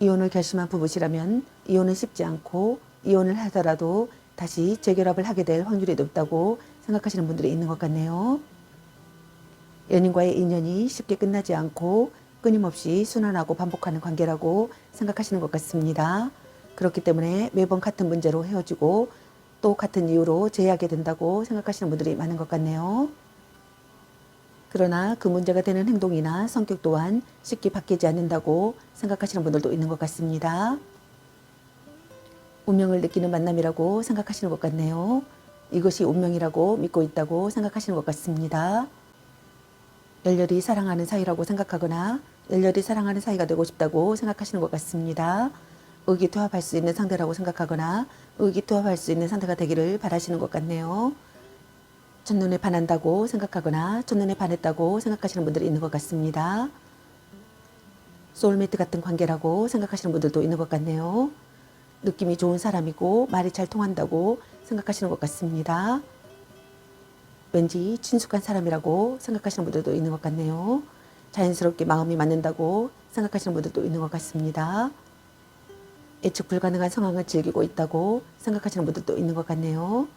이혼을 결심한 부부시라면 이혼은 쉽지 않고 이혼을 하더라도 다시 재결합을 하게 될 확률이 높다고 생각하시는 분들이 있는 것 같네요. 연인과의 인연이 쉽게 끝나지 않고 끊임없이 순환하고 반복하는 관계라고 생각하시는 것 같습니다. 그렇기 때문에 매번 같은 문제로 헤어지고 또 같은 이유로 재회하게 된다고 생각하시는 분들이 많은 것 같네요. 그러나 그 문제가 되는 행동이나 성격 또한 쉽게 바뀌지 않는다고 생각하시는 분들도 있는 것 같습니다. 운명을 느끼는 만남이라고 생각하시는 것 같네요. 이것이 운명이라고 믿고 있다고 생각하시는 것 같습니다. 열렬히 사랑하는 사이라고 생각하거나 열렬히 사랑하는 사이가 되고 싶다고 생각하시는 것 같습니다. 의기투합할 수 있는 상대라고 생각하거나 의기투합할 수 있는 상대가 되기를 바라시는 것 같네요. 첫눈에 반한다고 생각하거나 첫눈에 반했다고 생각하시는 분들이 있는 것 같습니다. 소울메이트 같은 관계라고 생각하시는 분들도 있는 것 같네요. 느낌이 좋은 사람이고 말이 잘 통한다고 생각하시는 것 같습니다. 왠지 친숙한 사람이라고 생각하시는 분들도 있는 것 같네요. 자연스럽게 마음이 맞는다고 생각하시는 분들도 있는 것 같습니다. 예측 불가능한 상황을 즐기고 있다고 생각하시는 분들도 있는 것 같네요.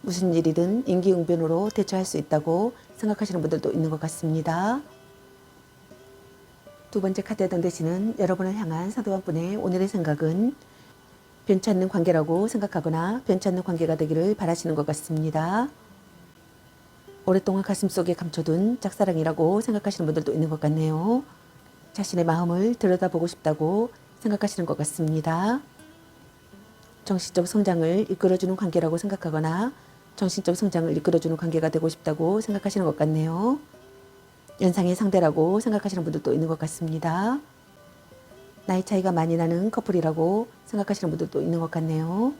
무슨 일이든 임기응변으로 대처할 수 있다고 생각하시는 분들도 있는 것 같습니다. 두 번째 카드에 해당되시는 여러분을 향한 상대방분의 오늘의 생각은 변치 않는 관계라고 생각하거나 변치 않는 관계가 되기를 바라시는 것 같습니다. 오랫동안 가슴속에 감춰둔 짝사랑이라고 생각하시는 분들도 있는 것 같네요. 자신의 마음을 들여다보고 싶다고 생각하시는 것 같습니다. 정신적 성장을 이끌어주는 관계라고 생각하거나 정신적 성장을 이끌어주는 관계가 되고 싶다고 생각하시는 것 같네요. 연상의 상대라고 생각하시는 분들도 있는 것 같습니다. 나이 차이가 많이 나는 커플이라고 생각하시는 분들도 있는 것 같네요.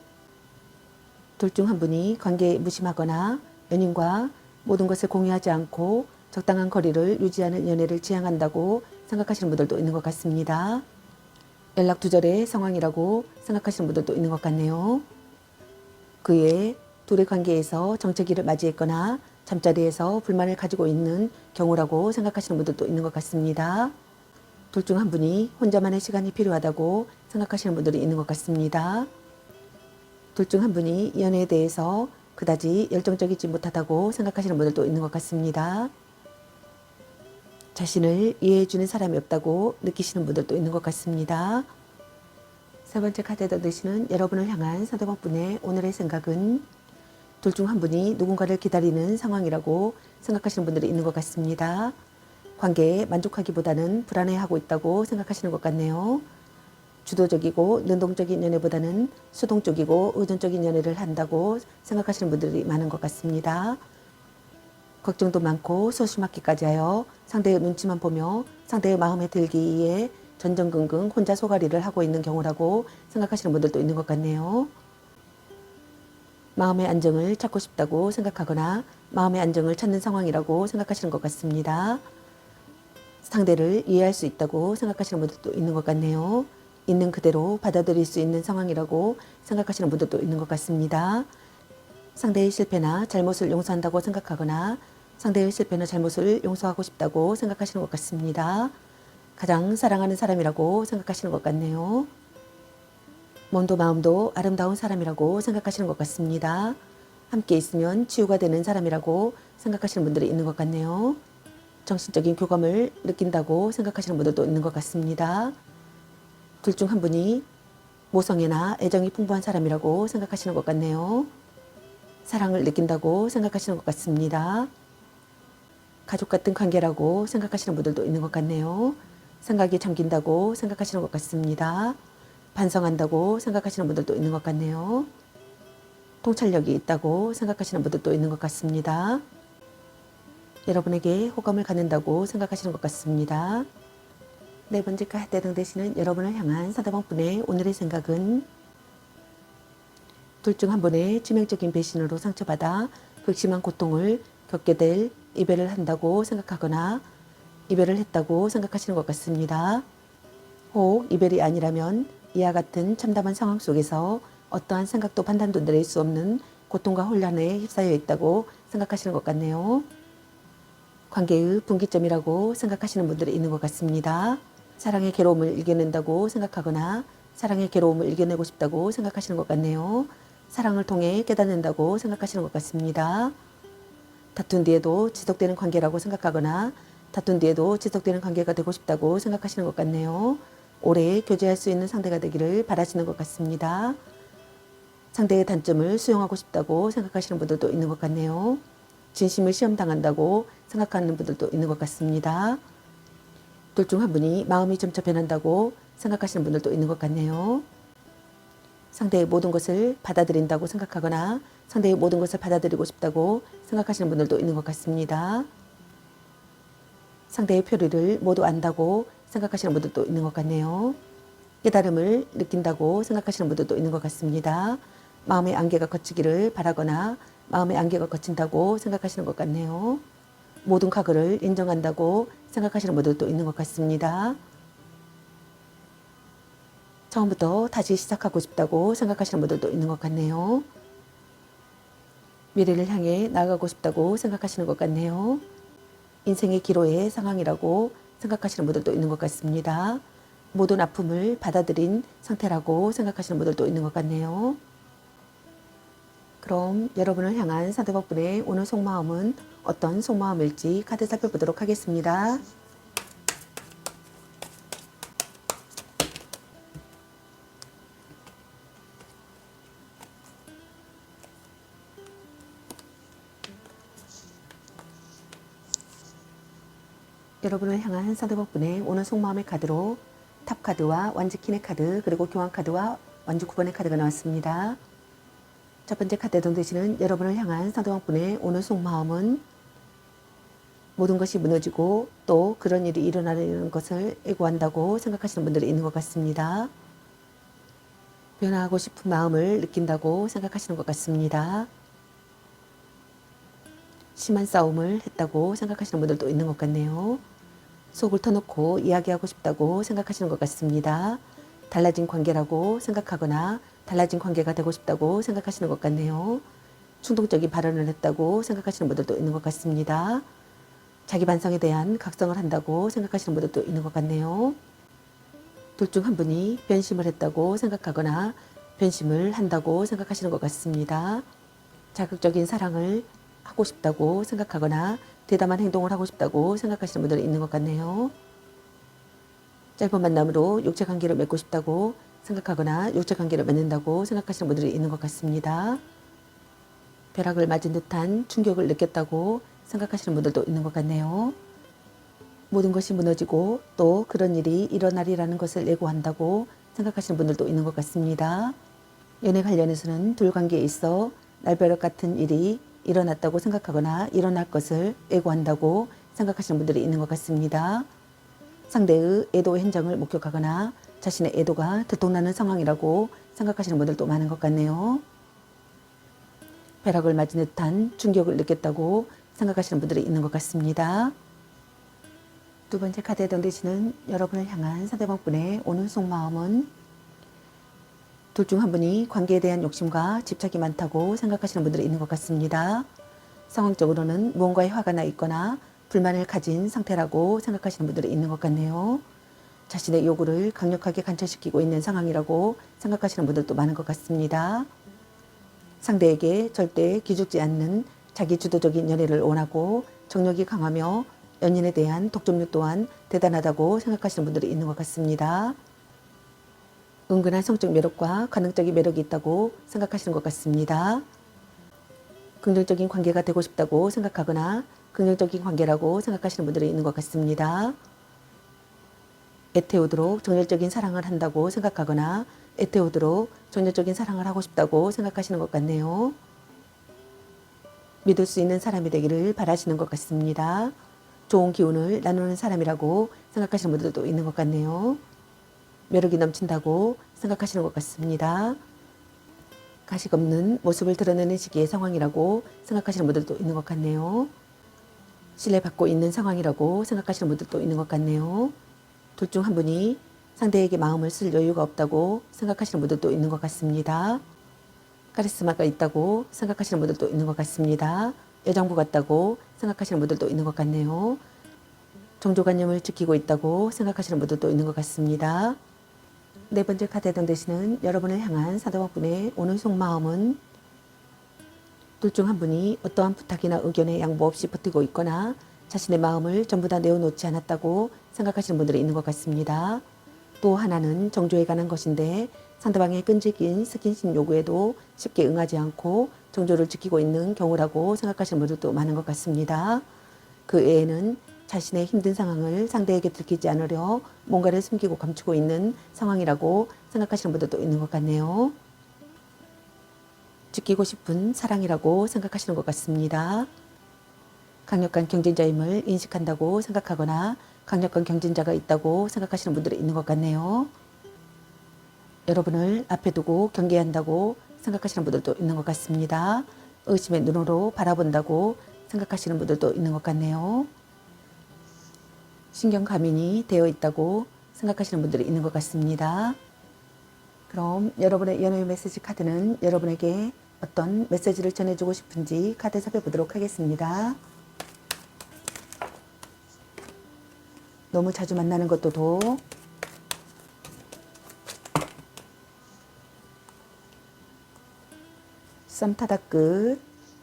둘 중 한 분이 관계에 무심하거나 연인과 모든 것을 공유하지 않고 적당한 거리를 유지하는 연애를 지향한다고 생각하시는 분들도 있는 것 같습니다. 연락 두절의 상황이라고 생각하시는 분들도 있는 것 같네요. 그 외에 둘의 관계에서 정체기를 맞이했거나 잠자리에서 불만을 가지고 있는 경우라고 생각하시는 분들도 있는 것 같습니다. 둘 중 한 분이 혼자만의 시간이 필요하다고 생각하시는 분들이 있는 것 같습니다. 둘 중 한 분이 연애에 대해서 그다지 열정적이지 못하다고 생각하시는 분들도 있는 것 같습니다. 자신을 이해해주는 사람이 없다고 느끼시는 분들도 있는 것 같습니다. 세 번째 카드에서 드시는 여러분을 향한 상대방 분의 오늘의 생각은 둘 중 한 분이 누군가를 기다리는 상황이라고 생각하시는 분들이 있는 것 같습니다. 관계에 만족하기보다는 불안해하고 있다고 생각하시는 것 같네요. 주도적이고 능동적인 연애보다는 수동적이고 의존적인 연애를 한다고 생각하시는 분들이 많은 것 같습니다. 걱정도 많고 소심하기까지 하여 상대의 눈치만 보며 상대의 마음에 들기 위해 전전긍긍 혼자 소가리를 하고 있는 경우라고 생각하시는 분들도 있는 것 같네요. 마음의 안정을 찾고 싶다고 생각하거나 마음의 안정을 찾는 상황이라고 생각하시는 것 같습니다. 상대를 이해할 수 있다고 생각하시는 분들도 있는 것 같네요. 있는 그대로 받아들일 수 있는 상황이라고 생각하시는 분들도 있는 것 같습니다. 상대의 실패나 잘못을 용서한다고 생각하거나 상대의 실패나 잘못을 용서하고 싶다고 생각하시는 것 같습니다. 가장 사랑하는 사람이라고 생각하시는 것 같네요. 몸도 마음도 아름다운 사람이라고 생각하시는 것 같습니다. 함께 있으면 치유가 되는 사람이라고 생각하시는 분들이 있는 것 같네요. 정신적인 교감을 느낀다고 생각하시는 분들도 있는 것 같습니다. 둘 중 한 분이 모성애나 애정이 풍부한 사람이라고 생각하시는 것 같네요. 사랑을 느낀다고 생각하시는 것 같습니다. 가족 같은 관계라고 생각하시는 분들도 있는 것 같네요. 생각이 잠긴다고 생각하시는 것 같습니다. 반성한다고 생각하시는 분들도 있는 것 같네요. 통찰력이 있다고 생각하시는 분들도 있는 것 같습니다. 여러분에게 호감을 갖는다고 생각하시는 것 같습니다. 네 번째 카드 되시는 여러분을 향한 상대방 분의 오늘의 생각은 둘 중 한 분의致命적인 배신으로 상처받아 극심한 고통을 겪게 될 이별을 한다고 생각하거나 이별을 했다고 생각하시는 것 같습니다. 혹 이별이 아니라면 이와 같은 참담한 상황 속에서 어떠한 생각도 판단도 내릴 수 없는 고통과 혼란에 휩싸여 있다고 생각하시는 것 같네요. 관계의 분기점이라고 생각하시는 분들이 있는 것 같습니다. 사랑의 괴로움을 이겨낸다고 생각하거나 사랑의 괴로움을 이겨내고 싶다고 생각하시는 것 같네요. 사랑을 통해 깨닫는다고 생각하시는 것 같습니다. 다툰 뒤에도 지속되는 관계라고 생각하거나 다툰 뒤에도 지속되는 관계가 되고 싶다고 생각하시는 것 같네요. 오래 교제할 수 있는 상대가 되기를 바라시는 것 같습니다. 상대의 단점을 수용하고 싶다고 생각하시는 분들도 있는 것 같네요. 진심을 시험당한다고 생각하는 분들도 있는 것 같습니다. 둘 중 한 분이 마음이 점차 변한다고 생각하시는 분들도 있는 것 같네요. 상대의 모든 것을 받아들인다고 생각하거나 상대의 모든 것을 받아들이고 싶다고 생각하시는 분들도 있는 것 같습니다. 상대의 표리를 모두 안다고 생각하시는 분들도 있는 것 같네요. 깨달음을 느낀다고 생각하시는 분들도 있는 것 같습니다. 마음의 안개가 거치기를 바라거나 마음의 안개가 거친다고 생각하시는 것 같네요. 모든 과거를 인정한다고 생각하시는 분들도 있는 것 같습니다. 처음부터 다시 시작하고 싶다고 생각하시는 분들도 있는 것 같네요. 미래를 향해 나아가고 싶다고 생각하시는 것 같네요. 인생의 기로의 상황이라고 생각하시는 분들도 있는 것 같습니다. 모든 아픔을 받아들인 상태라고 생각하시는 분들도 있는 것 같네요. 그럼 여러분을 향한 상대방 분의 오늘 속마음은 어떤 속마음일지 카드 살펴보도록 하겠습니다. 여러분을 향한 상대방 분의 오늘 속마음의 카드로 탑 카드와 완지 퀸의 카드 그리고 교환 카드와 완주 9번의 카드가 나왔습니다. 첫 번째 카드에 동되시는 여러분을 향한 상대방분의 오늘 속마음은 모든 것이 무너지고 또 그런 일이 일어나려는 것을 애고한다고 생각하시는 분들이 있는 것 같습니다. 변화하고 싶은 마음을 느낀다고 생각하시는 것 같습니다. 심한 싸움을 했다고 생각하시는 분들도 있는 것 같네요. 속을 터놓고 이야기하고 싶다고 생각하시는 것 같습니다. 달라진 관계라고 생각하거나 달라진 관계가 되고 싶다고 생각하시는 것 같네요. 충동적인 발언을 했다고 생각하시는 분들도 있는 것 같습니다. 자기 반성에 대한 각성을 한다고 생각하시는 분들도 있는 것 같네요. 둘 중 한 분이 변심을 했다고 생각하거나 변심을 한다고 생각하시는 것 같습니다. 자극적인 사랑을 하고 싶다고 생각하거나 대담한 행동을 하고 싶다고 생각하시는 분들이 있는 것 같네요. 짧은 만남으로 육체관계를 맺고 싶다고 생각하거나 육체관계를 맺는다고 생각하시는 분들이 있는 것 같습니다. 벼락을 맞은 듯한 충격을 느꼈다고 생각하시는 분들도 있는 것 같네요. 모든 것이 무너지고 또 그런 일이 일어나리라는 것을 예고한다고 생각하시는 분들도 있는 것 같습니다. 연애 관련해서는 둘 관계에 있어 날벼락 같은 일이 일어났다고 생각하거나 일어날 것을 예고한다고 생각하시는 분들이 있는 것 같습니다. 상대의 애도의 행정을 목격하거나 자신의 애도가 들통나는 상황이라고 생각하시는 분들도 많은 것 같네요. 벼락을 맞은 듯한 충격을 느꼈다고 생각하시는 분들이 있는 것 같습니다. 두 번째 카드에 던지시는 여러분을 향한 상대방분의 오늘 속마음은 둘 중 한 분이 관계에 대한 욕심과 집착이 많다고 생각하시는 분들이 있는 것 같습니다. 상황적으로는 무언가에 화가 나 있거나 불만을 가진 상태라고 생각하시는 분들이 있는 것 같네요. 자신의 요구를 강력하게 관철시키고 있는 상황이라고 생각하시는 분들도 많은 것 같습니다. 상대에게 절대 기죽지 않는 자기 주도적인 연애를 원하고 정력이 강하며 연인에 대한 독점력 또한 대단하다고 생각하시는 분들이 있는 것 같습니다. 은근한 성적 매력과 관능적인 매력이 있다고 생각하시는 것 같습니다. 긍정적인 관계가 되고 싶다고 생각하거나 긍정적인 관계라고 생각하시는 분들이 있는 것 같습니다. 애태우도록 정열적인 사랑을 한다고 생각하거나 애태우도록 정열적인 사랑을 하고 싶다고 생각하시는 것 같네요. 믿을 수 있는 사람이 되기를 바라시는 것 같습니다. 좋은 기운을 나누는 사람이라고 생각하시는 분들도 있는 것 같네요. 매력이 넘친다고 생각하시는 것 같습니다. 가식 없는 모습을 드러내는 시기의 상황이라고 생각하시는 분들도 있는 것 같네요. 신뢰받고 있는 상황이라고 생각하시는 분들도 있는 것 같네요. 둘 중 한 분이 상대에게 마음을 쓸 여유가 없다고 생각하시는 분들도 있는 것 같습니다. 카리스마가 있다고 생각하시는 분들도 있는 것 같습니다. 여장부 같다고 생각하시는 분들도 있는 것 같네요. 종교관념을 지키고 있다고 생각하시는 분들도 있는 것 같습니다. 네 번째 카드에 해당되시는 여러분을 향한 상대방분의 오늘 속마음은 둘 중 한 분이 어떠한 부탁이나 의견에 양보 없이 버티고 있거나 자신의 마음을 전부 다 내어놓지 않았다고 생각하시는 분들이 있는 것 같습니다. 또 하나는 정조에 관한 것인데 상대방의 끈질긴 스킨십 요구에도 쉽게 응하지 않고 정조를 지키고 있는 경우라고 생각하시는 분들도 많은 것 같습니다. 그 외에는 자신의 힘든 상황을 상대에게 들키지 않으려 뭔가를 숨기고 감추고 있는 상황이라고 생각하시는 분들도 있는 것 같네요. 지키고 싶은 사랑이라고 생각하시는 것 같습니다. 강력한 경쟁자임을 인식한다고 생각하거나 강력한 경쟁자가 있다고 생각하시는 분들이 있는 것 같네요. 여러분을 앞에 두고 경계한다고 생각하시는 분들도 있는 것 같습니다. 의심의 눈으로 바라본다고 생각하시는 분들도 있는 것 같네요. 신경 가민이 되어 있다고 생각하시는 분들이 있는 것 같습니다. 그럼 여러분의 연애 메시지 카드는 여러분에게 어떤 메시지를 전해주고 싶은지 카드 살펴보도록 하겠습니다. 너무 자주 만나는 것도 도, 썸 타다 끝,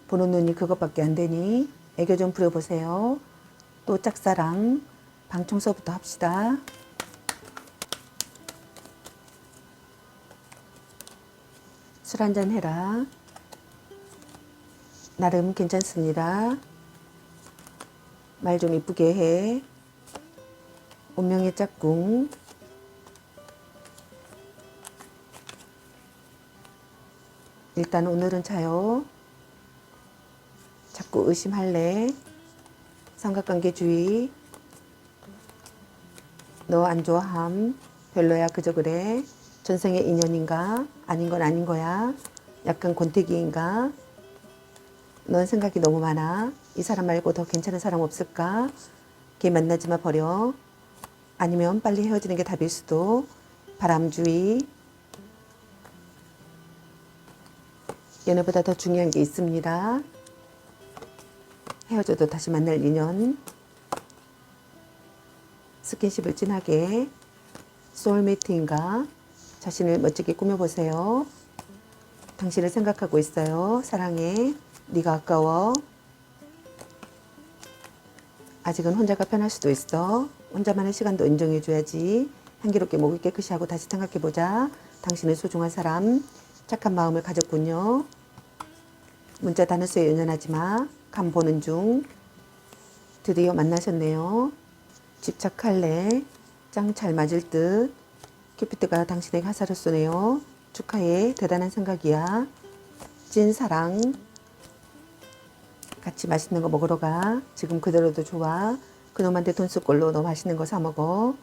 보는 눈이 그것밖에 안 되니 애교 좀 부려보세요. 또 짝사랑, 방 청소부터 합시다. 술 한잔 해라. 나름 괜찮습니다. 말 좀 이쁘게 해. 운명의 짝꿍. 일단 오늘은 자요. 자꾸 의심할래. 삼각관계주의. 너 안 좋아함. 별로야 그저 그래. 전생의 인연인가? 아닌 건 아닌 거야. 약간 권태기인가? 넌 생각이 너무 많아. 이 사람 말고 더 괜찮은 사람 없을까? 걔 만나지 마 버려. 아니면 빨리 헤어지는 게 답일 수도. 바람주의. 연애보다 더 중요한 게 있습니다. 헤어져도 다시 만날 인연. 스킨십을 진하게. 소울메이트인가? 자신을 멋지게 꾸며보세요. 당신을 생각하고 있어요. 사랑해. 네가 아까워. 아직은 혼자가 편할 수도 있어. 혼자만의 시간도 인정해줘야지. 향기롭게 목을 깨끗이 하고 다시 생각해보자. 당신은 소중한 사람. 착한 마음을 가졌군요. 문자 단어수에 연연하지 마. 간 보는 중. 드디어 만나셨네요. 집착할래. 짱 잘 맞을 듯. 큐피드가 당신에게 화살을 쏘네요. 축하해. 대단한 생각이야. 찐사랑. 같이 맛있는 거 먹으러 가. 지금 그대로도 좋아. 그놈한테 돈 쓸 걸로 너 맛있는 거 사 먹어.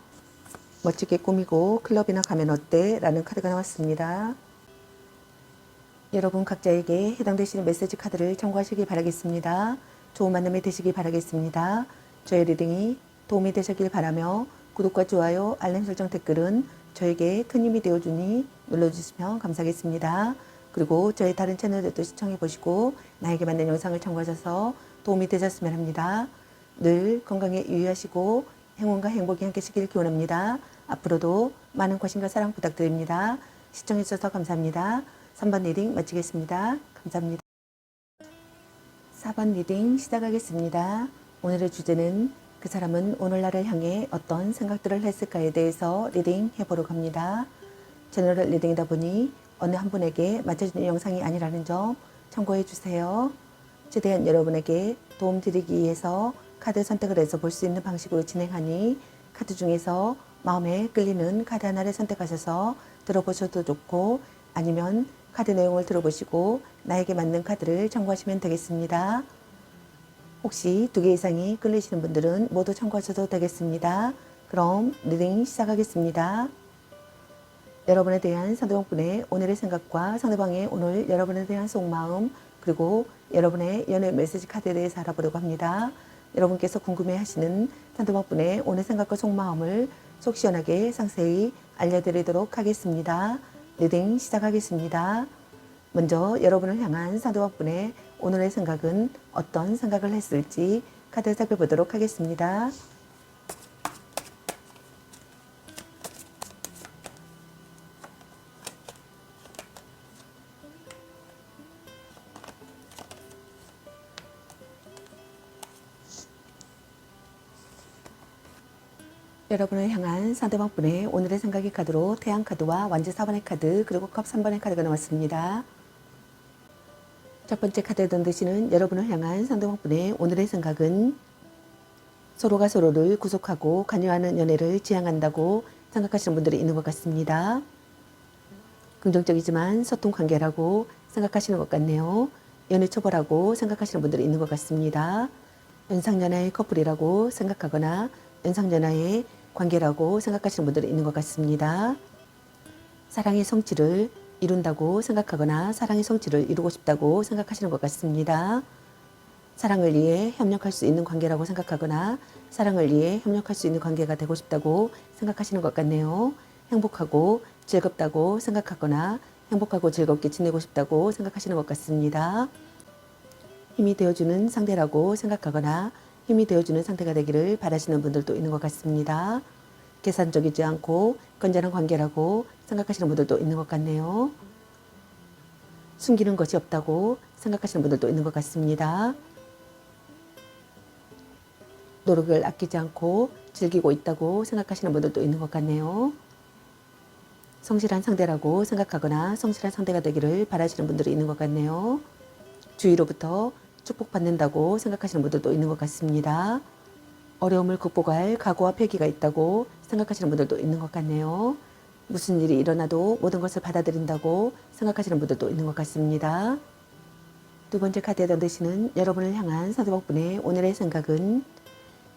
멋지게 꾸미고 클럽이나 가면 어때? 라는 카드가 나왔습니다. 여러분 각자에게 해당되시는 메시지 카드를 참고하시기 바라겠습니다. 좋은 만남이 되시기 바라겠습니다. 저의 리딩이 도움이 되셨길 바라며 구독과 좋아요, 알림 설정 댓글은 저에게 큰 힘이 되어주니 눌러주시면 감사하겠습니다. 그리고 저희 다른 채널들도 시청해보시고 나에게 맞는 영상을 참고하셔서 도움이 되셨으면 합니다. 늘 건강에 유의하시고 행운과 행복이 함께시길 기원합니다. 앞으로도 많은 관심과 사랑 부탁드립니다. 시청해주셔서 감사합니다. 3번 리딩 마치겠습니다. 감사합니다. 4번 리딩 시작하겠습니다. 오늘의 주제는 그 사람은 오늘날을 향해 어떤 생각들을 했을까에 대해서 리딩 해보려고 합니다. 제너럴 리딩이다 보니 어느 한 분에게 맞춰주는 영상이 아니라는 점 참고해 주세요. 최대한 여러분에게 도움 드리기 위해서 카드 선택을 해서 볼 수 있는 방식으로 진행하니 카드 중에서 마음에 끌리는 카드 하나를 선택하셔서 들어보셔도 좋고 아니면 카드 내용을 들어보시고 나에게 맞는 카드를 참고하시면 되겠습니다. 혹시 2개 이상이 끌리시는 분들은 모두 참고하셔도 되겠습니다. 그럼 리딩 시작하겠습니다. 여러분에 대한 상대방분의 오늘의 생각과 상대방의 오늘 여러분에 대한 속마음 그리고 여러분의 연애 메시지 카드에 대해서 알아보려고 합니다. 여러분께서 궁금해하시는 상대방분의 오늘 생각과 속마음을 속 시원하게 상세히 알려드리도록 하겠습니다. 리딩 시작하겠습니다. 먼저 여러분을 향한 상대방분의 오늘의 생각은 어떤 생각을 했을지 카드 살펴보도록 하겠습니다. 여러분을 향한 상대방분의 오늘의 생각의 카드로 태양 카드와 완지 4번의 카드 그리고 컵 3번의 카드가 나왔습니다. 첫 번째 카드에 던지시는 여러분을 향한 상대방분의 오늘의 생각은 서로가 서로를 구속하고 관여하는 연애를 지향한다고 생각하시는 분들이 있는 것 같습니다. 긍정적이지만 소통 관계라고 생각하시는 것 같네요. 연애 초보라고 생각하시는 분들이 있는 것 같습니다. 연상연하의 커플이라고 생각하거나 연상연하의 관계라고 생각하시는 분들이 있는 것 같습니다. 사랑의 성취를 이룬다고 생각하거나 사랑의 성취를 이루고 싶다고 생각하시는 것 같습니다. 사랑을 위해 협력할 수 있는 관계라고 생각하거나 사랑을 위해 협력할 수 있는 관계가 되고 싶다고 생각하시는 것 같네요. 행복하고 즐겁다고 생각하거나 행복하고 즐겁게 지내고 싶다고 생각하시는 것 같습니다. 힘이 되어주는 상대라고 생각하거나 힘이 되어주는 상태가 되기를 바라시는 분들도 있는 것 같습니다. 계산적이지 않고 건전한 관계라고 생각하시는 분들도 있는 것 같네요. 숨기는 것이 없다고 생각하시는 분들도 있는 것 같습니다. 노력을 아끼지 않고 즐기고 있다고 생각하시는 분들도 있는 것 같네요. 성실한 상대라고 생각하거나 성실한 상대가 되기를 바라시는 분들이 있는 것 같네요. 주위로부터 축복받는다고 생각하시는 분들도 있는 것 같습니다. 어려움을 극복할 각오와 패기가 있다고 생각하시는 분들도 있는 것 같네요. 무슨 일이 일어나도 모든 것을 받아들인다고 생각하시는 분들도 있는 것 같습니다. 두 번째 카드에 던지시는 여러분을 향한 상대방분의 오늘의 생각은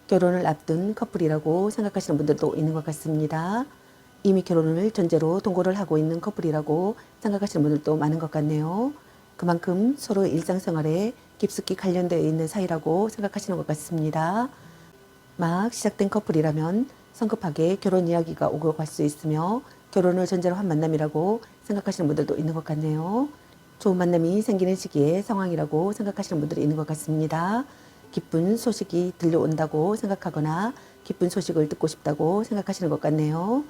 결혼을 앞둔 커플이라고 생각하시는 분들도 있는 것 같습니다. 이미 결혼을 전제로 동거를 하고 있는 커플이라고 생각하시는 분들도 많은 것 같네요. 그만큼 서로 일상생활에 깊숙이 관련되어 있는 사이라고 생각하시는 것 같습니다. 막 시작된 커플이라면 성급하게 결혼 이야기가 오고 갈 수 있으며 결혼을 전제로 한 만남이라고 생각하시는 분들도 있는 것 같네요. 좋은 만남이 생기는 시기의 상황이라고 생각하시는 분들이 있는 것 같습니다. 기쁜 소식이 들려온다고 생각하거나 기쁜 소식을 듣고 싶다고 생각하시는 것 같네요.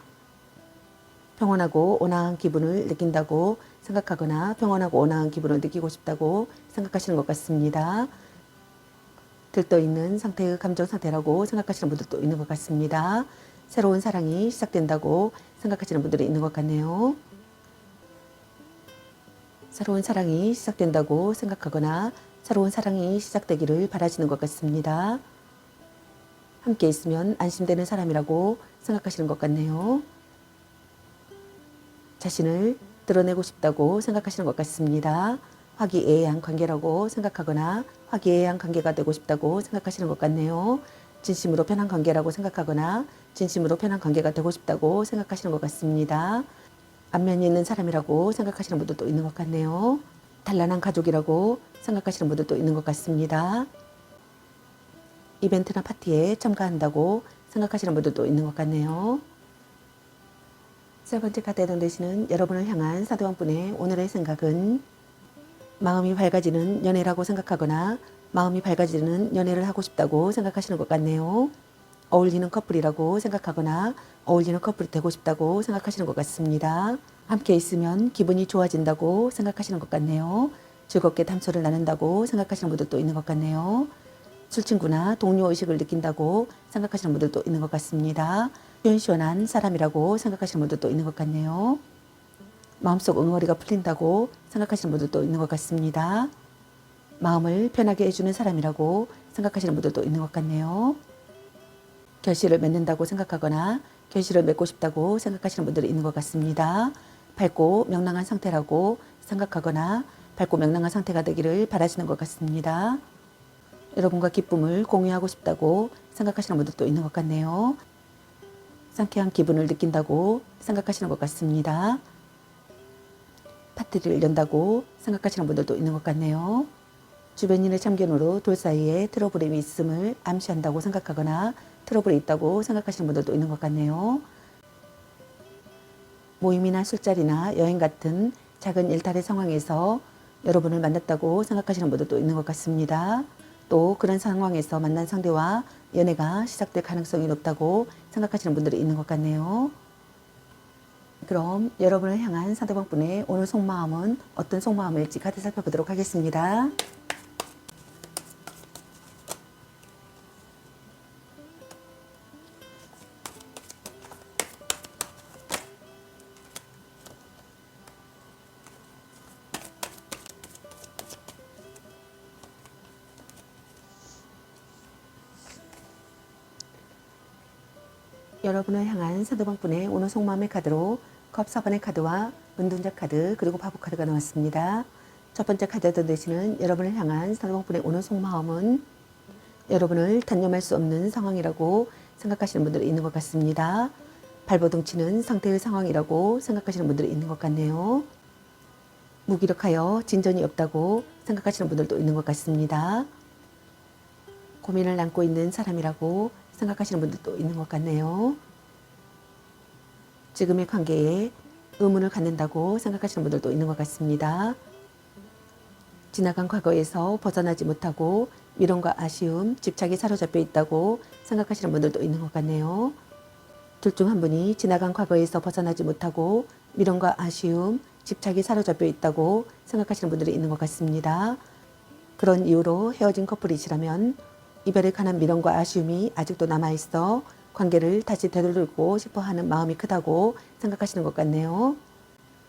평온하고 온화한 기분을 느낀다고 생각하거나 평온하고 온화한 기분을 느끼고 싶다고 생각하시는 것 같습니다. 들떠있는 상태의 감정 상태라고 생각하시는 분들도 있는 것 같습니다. 새로운 사랑이 시작된다고 생각하시는 분들이 있는 것 같네요. 새로운 사랑이 시작된다고 생각하거나 새로운 사랑이 시작되기를 바라시는 것 같습니다. 함께 있으면 안심되는 사람이라고 생각하시는 것 같네요. 자신을 드러내고 싶다고 생각하시는 것 같습니다. 화기애애한 관계라고 생각하거나 화기애애한 관계가 되고 싶다고 생각하시는 것 같네요. 진심으로 편한 관계라고 생각하거나 진심으로 편한 관계가 되고 싶다고 생각하시는 것 같습니다. 안면이 있는 사람이라고 생각하시는 분들도 있는 것 같네요. 단란한 가족이라고 생각하시는 분들도 있는 것 같습니다. 이벤트나 파티에 참가한다고 생각하시는 분들도 있는 것 같네요. 세 번째 카드에 던지시는 여러분을 향한 사도왕분의 오늘의 생각은 마음이 밝아지는 연애라고 생각하거나 마음이 밝아지는 연애를 하고 싶다고 생각하시는 것 같네요. 어울리는 커플이라고 생각하거나 어울리는 커플이 되고 싶다고 생각하시는 것 같습니다. 함께 있으면 기분이 좋아진다고 생각하시는 것 같네요. 즐겁게 담소를 나눈다고 생각하시는 분들도 있는 것 같네요. 술친구나 동료의식을 느낀다고 생각하시는 분들도 있는 것 같습니다. 시원시원한 사람이라고 생각하시는 분들도 있는 것 같네요. 마음속 응어리가 풀린다고 생각하시는 분들도 있는 것 같습니다. 마음을 편하게 해주는 사람이라고 생각하시는 분들도 있는 것 같네요. 결실을 맺는다고 생각하거나 결실을 맺고 싶다고 생각하시는 분들이 있는 것 같습니다. 밝고 명랑한 상태라고 생각하거나 밝고 명랑한 상태가 되기를 바라시는 것 같습니다. 여러분과 기쁨을 공유하고 싶다고 생각하시는 분들도 있는 것 같네요. 상쾌한 기분을 느낀다고 생각하시는 것 같습니다. 파티를 연다고 생각하시는 분들도 있는 것 같네요. 주변인의 참견으로 둘 사이에 트러블이 있음을 암시한다고 생각하거나 트러블이 있다고 생각하시는 분들도 있는 것 같네요. 모임이나 술자리나 여행 같은 작은 일탈의 상황에서 여러분을 만났다고 생각하시는 분들도 있는 것 같습니다. 또 그런 상황에서 만난 상대와 연애가 시작될 가능성이 높다고 생각하시는 분들이 있는 것 같네요. 그럼 여러분을 향한 상대방분의 오늘 속마음은 어떤 속마음일지 카드 살펴보도록 하겠습니다. 여러분을 향한 상대방분의 오늘 속마음의 카드로 컵 4번의 카드와 은둔자 카드 그리고 바보 카드가 나왔습니다. 첫 번째 카드에 던지시는 여러분을 향한 상대방분의 오늘 속마음은 여러분을 단념할 수 없는 상황이라고 생각하시는 분들이 있는 것 같습니다. 발버둥치는 상태의 상황이라고 생각하시는 분들이 있는 것 같네요. 무기력하여 진전이 없다고 생각하시는 분들도 있는 것 같습니다. 고민을 안고 있는 사람이라고 생각하시는 분들도 있는 것 같네요. 지금의 관계에 의문을 갖는다고 생각하시는 분들도 있는 것 같습니다. 지나간 과거에서 벗어나지 못하고 미련과 아쉬움, 집착이 사로잡혀 있다고 생각하시는 분들도 있는 것 같네요. 둘 중 한 분이 지나간 과거에서 벗어나지 못하고 미련과 아쉬움, 집착이 사로잡혀 있다고 생각하시는 분들이 있는 것 같습니다. 그런 이유로 헤어진 커플이시라면 이별에 관한 미련과 아쉬움이 아직도 남아있어 관계를 다시 되돌리고 싶어하는 마음이 크다고 생각하시는 것 같네요.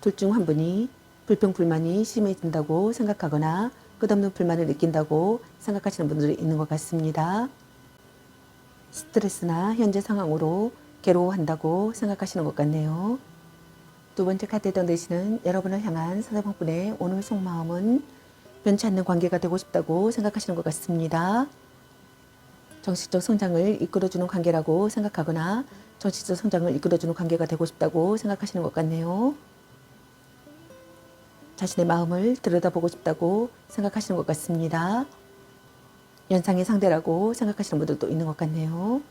둘 중 한 분이 불평불만이 심해진다고 생각하거나 끝없는 불만을 느낀다고 생각하시는 분들이 있는 것 같습니다. 스트레스나 현재 상황으로 괴로워한다고 생각하시는 것 같네요. 두 번째 카드에 던지시는 여러분을 향한 상대방분의 오늘 속마음은 변치 않는 관계가 되고 싶다고 생각하시는 것 같습니다. 정신적 성장을 이끌어주는 관계라고 생각하거나 정신적 성장을 이끌어주는 관계가 되고 싶다고 생각하시는 것 같네요. 자신의 마음을 들여다보고 싶다고 생각하시는 것 같습니다. 연상의 상대라고 생각하시는 분들도 있는 것 같네요.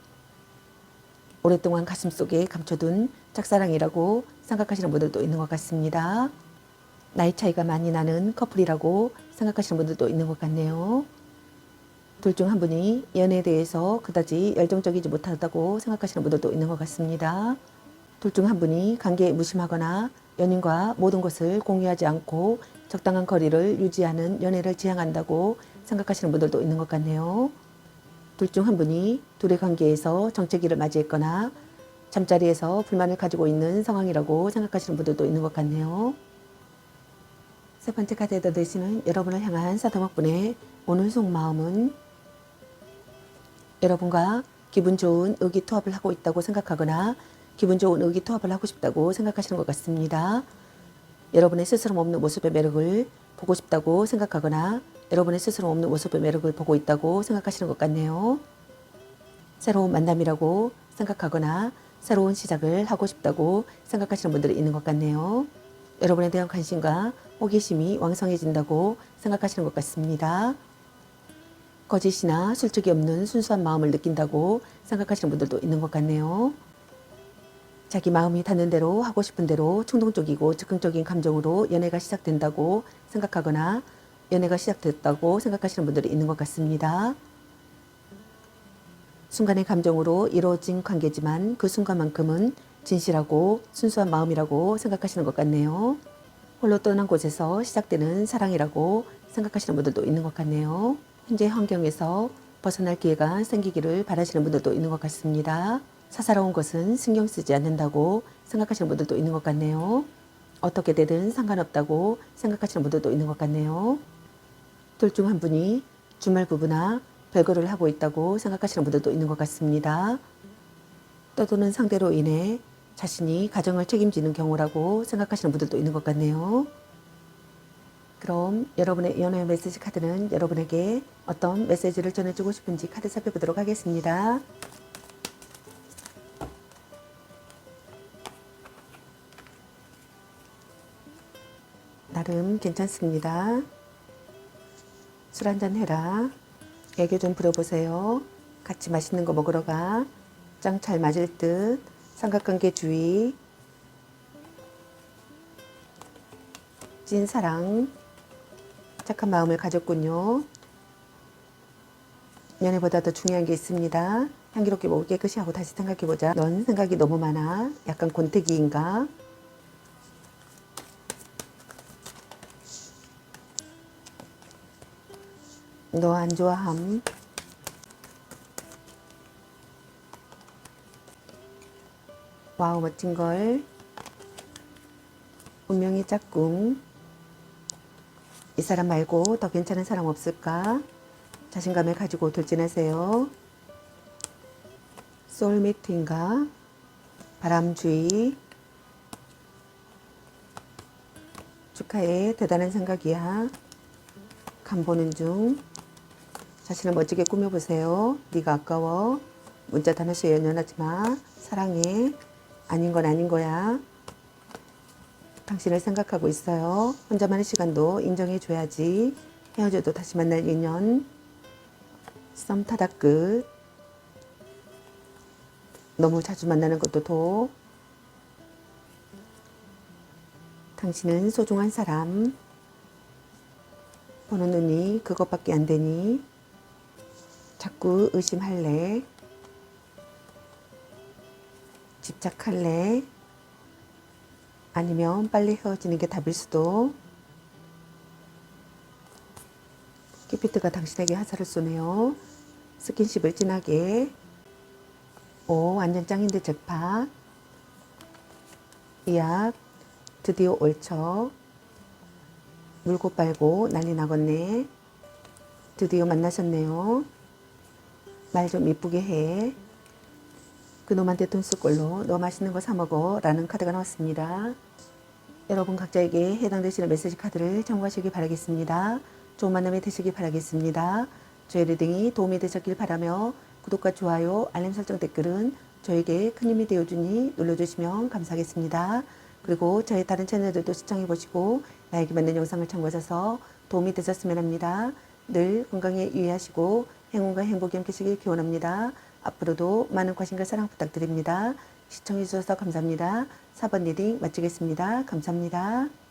오랫동안 가슴속에 감춰둔 짝사랑이라고 생각하시는 분들도 있는 것 같습니다. 나이 차이가 많이 나는 커플이라고 생각하시는 분들도 있는 것 같네요. 둘 중 한 분이 연애에 대해서 그다지 열정적이지 못하다고 생각하시는 분들도 있는 것 같습니다. 둘 중 한 분이 관계에 무심하거나 연인과 모든 것을 공유하지 않고 적당한 거리를 유지하는 연애를 지향한다고 생각하시는 분들도 있는 것 같네요. 둘 중 한 분이 둘의 관계에서 정체기를 맞이했거나 잠자리에서 불만을 가지고 있는 상황이라고 생각하시는 분들도 있는 것 같네요. 세 번째 카드에 던지시는 여러분을 향한 사도막분의 오늘 속마음은 여러분과 기분 좋은 의기투합을 하고 있다고 생각하거나 기분 좋은 의기투합을 하고 싶다고 생각하시는 것 같습니다. 여러분의 스스럼 없는 모습의 매력을 보고 싶다고 생각하거나 여러분의 스스럼 없는 모습의 매력을 보고 있다고 생각하시는 것 같네요. 새로운 만남이라고 생각하거나 새로운 시작을 하고 싶다고 생각하시는 분들이 있는 것 같네요. 여러분에 대한 관심과 호기심이 왕성해진다고 생각하시는 것 같습니다. 거짓이나 술책이 없는 순수한 마음을 느낀다고 생각하시는 분들도 있는 것 같네요. 자기 마음이 닿는 대로 하고 싶은 대로 충동적이고 즉흥적인 감정으로 연애가 시작된다고 생각하거나 연애가 시작됐다고 생각하시는 분들이 있는 것 같습니다. 순간의 감정으로 이루어진 관계지만 그 순간만큼은 진실하고 순수한 마음이라고 생각하시는 것 같네요. 홀로 떠난 곳에서 시작되는 사랑이라고 생각하시는 분들도 있는 것 같네요. 현재 환경에서 벗어날 기회가 생기기를 바라시는 분들도 있는 것 같습니다. 사사로운 것은 신경 쓰지 않는다고 생각하시는 분들도 있는 것 같네요. 어떻게 되든 상관없다고 생각하시는 분들도 있는 것 같네요. 둘 중 한 분이 주말 부부나 별거를 하고 있다고 생각하시는 분들도 있는 것 같습니다. 떠도는 상대로 인해 자신이 가정을 책임지는 경우라고 생각하시는 분들도 있는 것 같네요. 그럼 여러분의 연애 메시지 카드는 여러분에게 어떤 메시지를 전해주고 싶은지 카드 살펴보도록 하겠습니다. 나름 괜찮습니다. 술 한잔 해라. 애교 좀 부려보세요. 같이 맛있는 거 먹으러 가. 짱 잘 맞을 듯. 삼각관계 주의. 찐사랑. 착한 마음을 가졌군요. 연애보다 더 중요한 게 있습니다. 향기롭게 목을 깨끗이 하고 다시 생각해보자. 넌 생각이 너무 많아. 약간 권태기인가? 너 안 좋아함. 와우 멋진걸. 운명의 짝꿍. 이 사람 말고 더 괜찮은 사람 없을까? 자신감을 가지고 돌진하세요. 소울메이트인가? 바람주의. 축하해. 대단한 생각이야. 간 보는 중. 자신을 멋지게 꾸며보세요. 네가 아까워. 문자 단어씩 연연하지 마. 사랑해. 아닌 건 아닌 거야. 당신을 생각하고 있어요. 혼자만의 시간도 인정해줘야지. 헤어져도 다시 만날 인연. 썸 타다 끝. 너무 자주 만나는 것도 도. 당신은 소중한 사람. 보는 눈이 그것밖에 안 되니 자꾸 의심할래. 집착할래. 아니면 빨리 헤어지는 게 답일 수도. 키피트가 당신에게 화살을 쏘네요. 스킨십을 진하게. 오, 완전 짱인데 잭팟. 이약 드디어 옳죠. 물고 빨고 난리 나겠네. 드디어 만나셨네요. 말 좀 이쁘게 해. 그놈한테 돈 쓸 걸로 너 맛있는 거 사 먹어 라는 카드가 나왔습니다. 여러분 각자에게 해당되시는 메시지 카드를 참고하시기 바라겠습니다. 좋은 만남이 되시기 바라겠습니다. 저의 리딩이 도움이 되셨길 바라며 구독과 좋아요, 알림 설정 댓글은 저에게 큰 힘이 되어주니 눌러주시면 감사하겠습니다. 그리고 저희 다른 채널들도 시청해보시고 나에게 맞는 영상을 참고하셔서 도움이 되셨으면 합니다. 늘 건강에 유의하시고 행운과 행복이 함께하시길 기원합니다. 앞으로도 많은 관심과 사랑 부탁드립니다. 시청해주셔서 감사합니다. 4번 리딩 마치겠습니다. 감사합니다.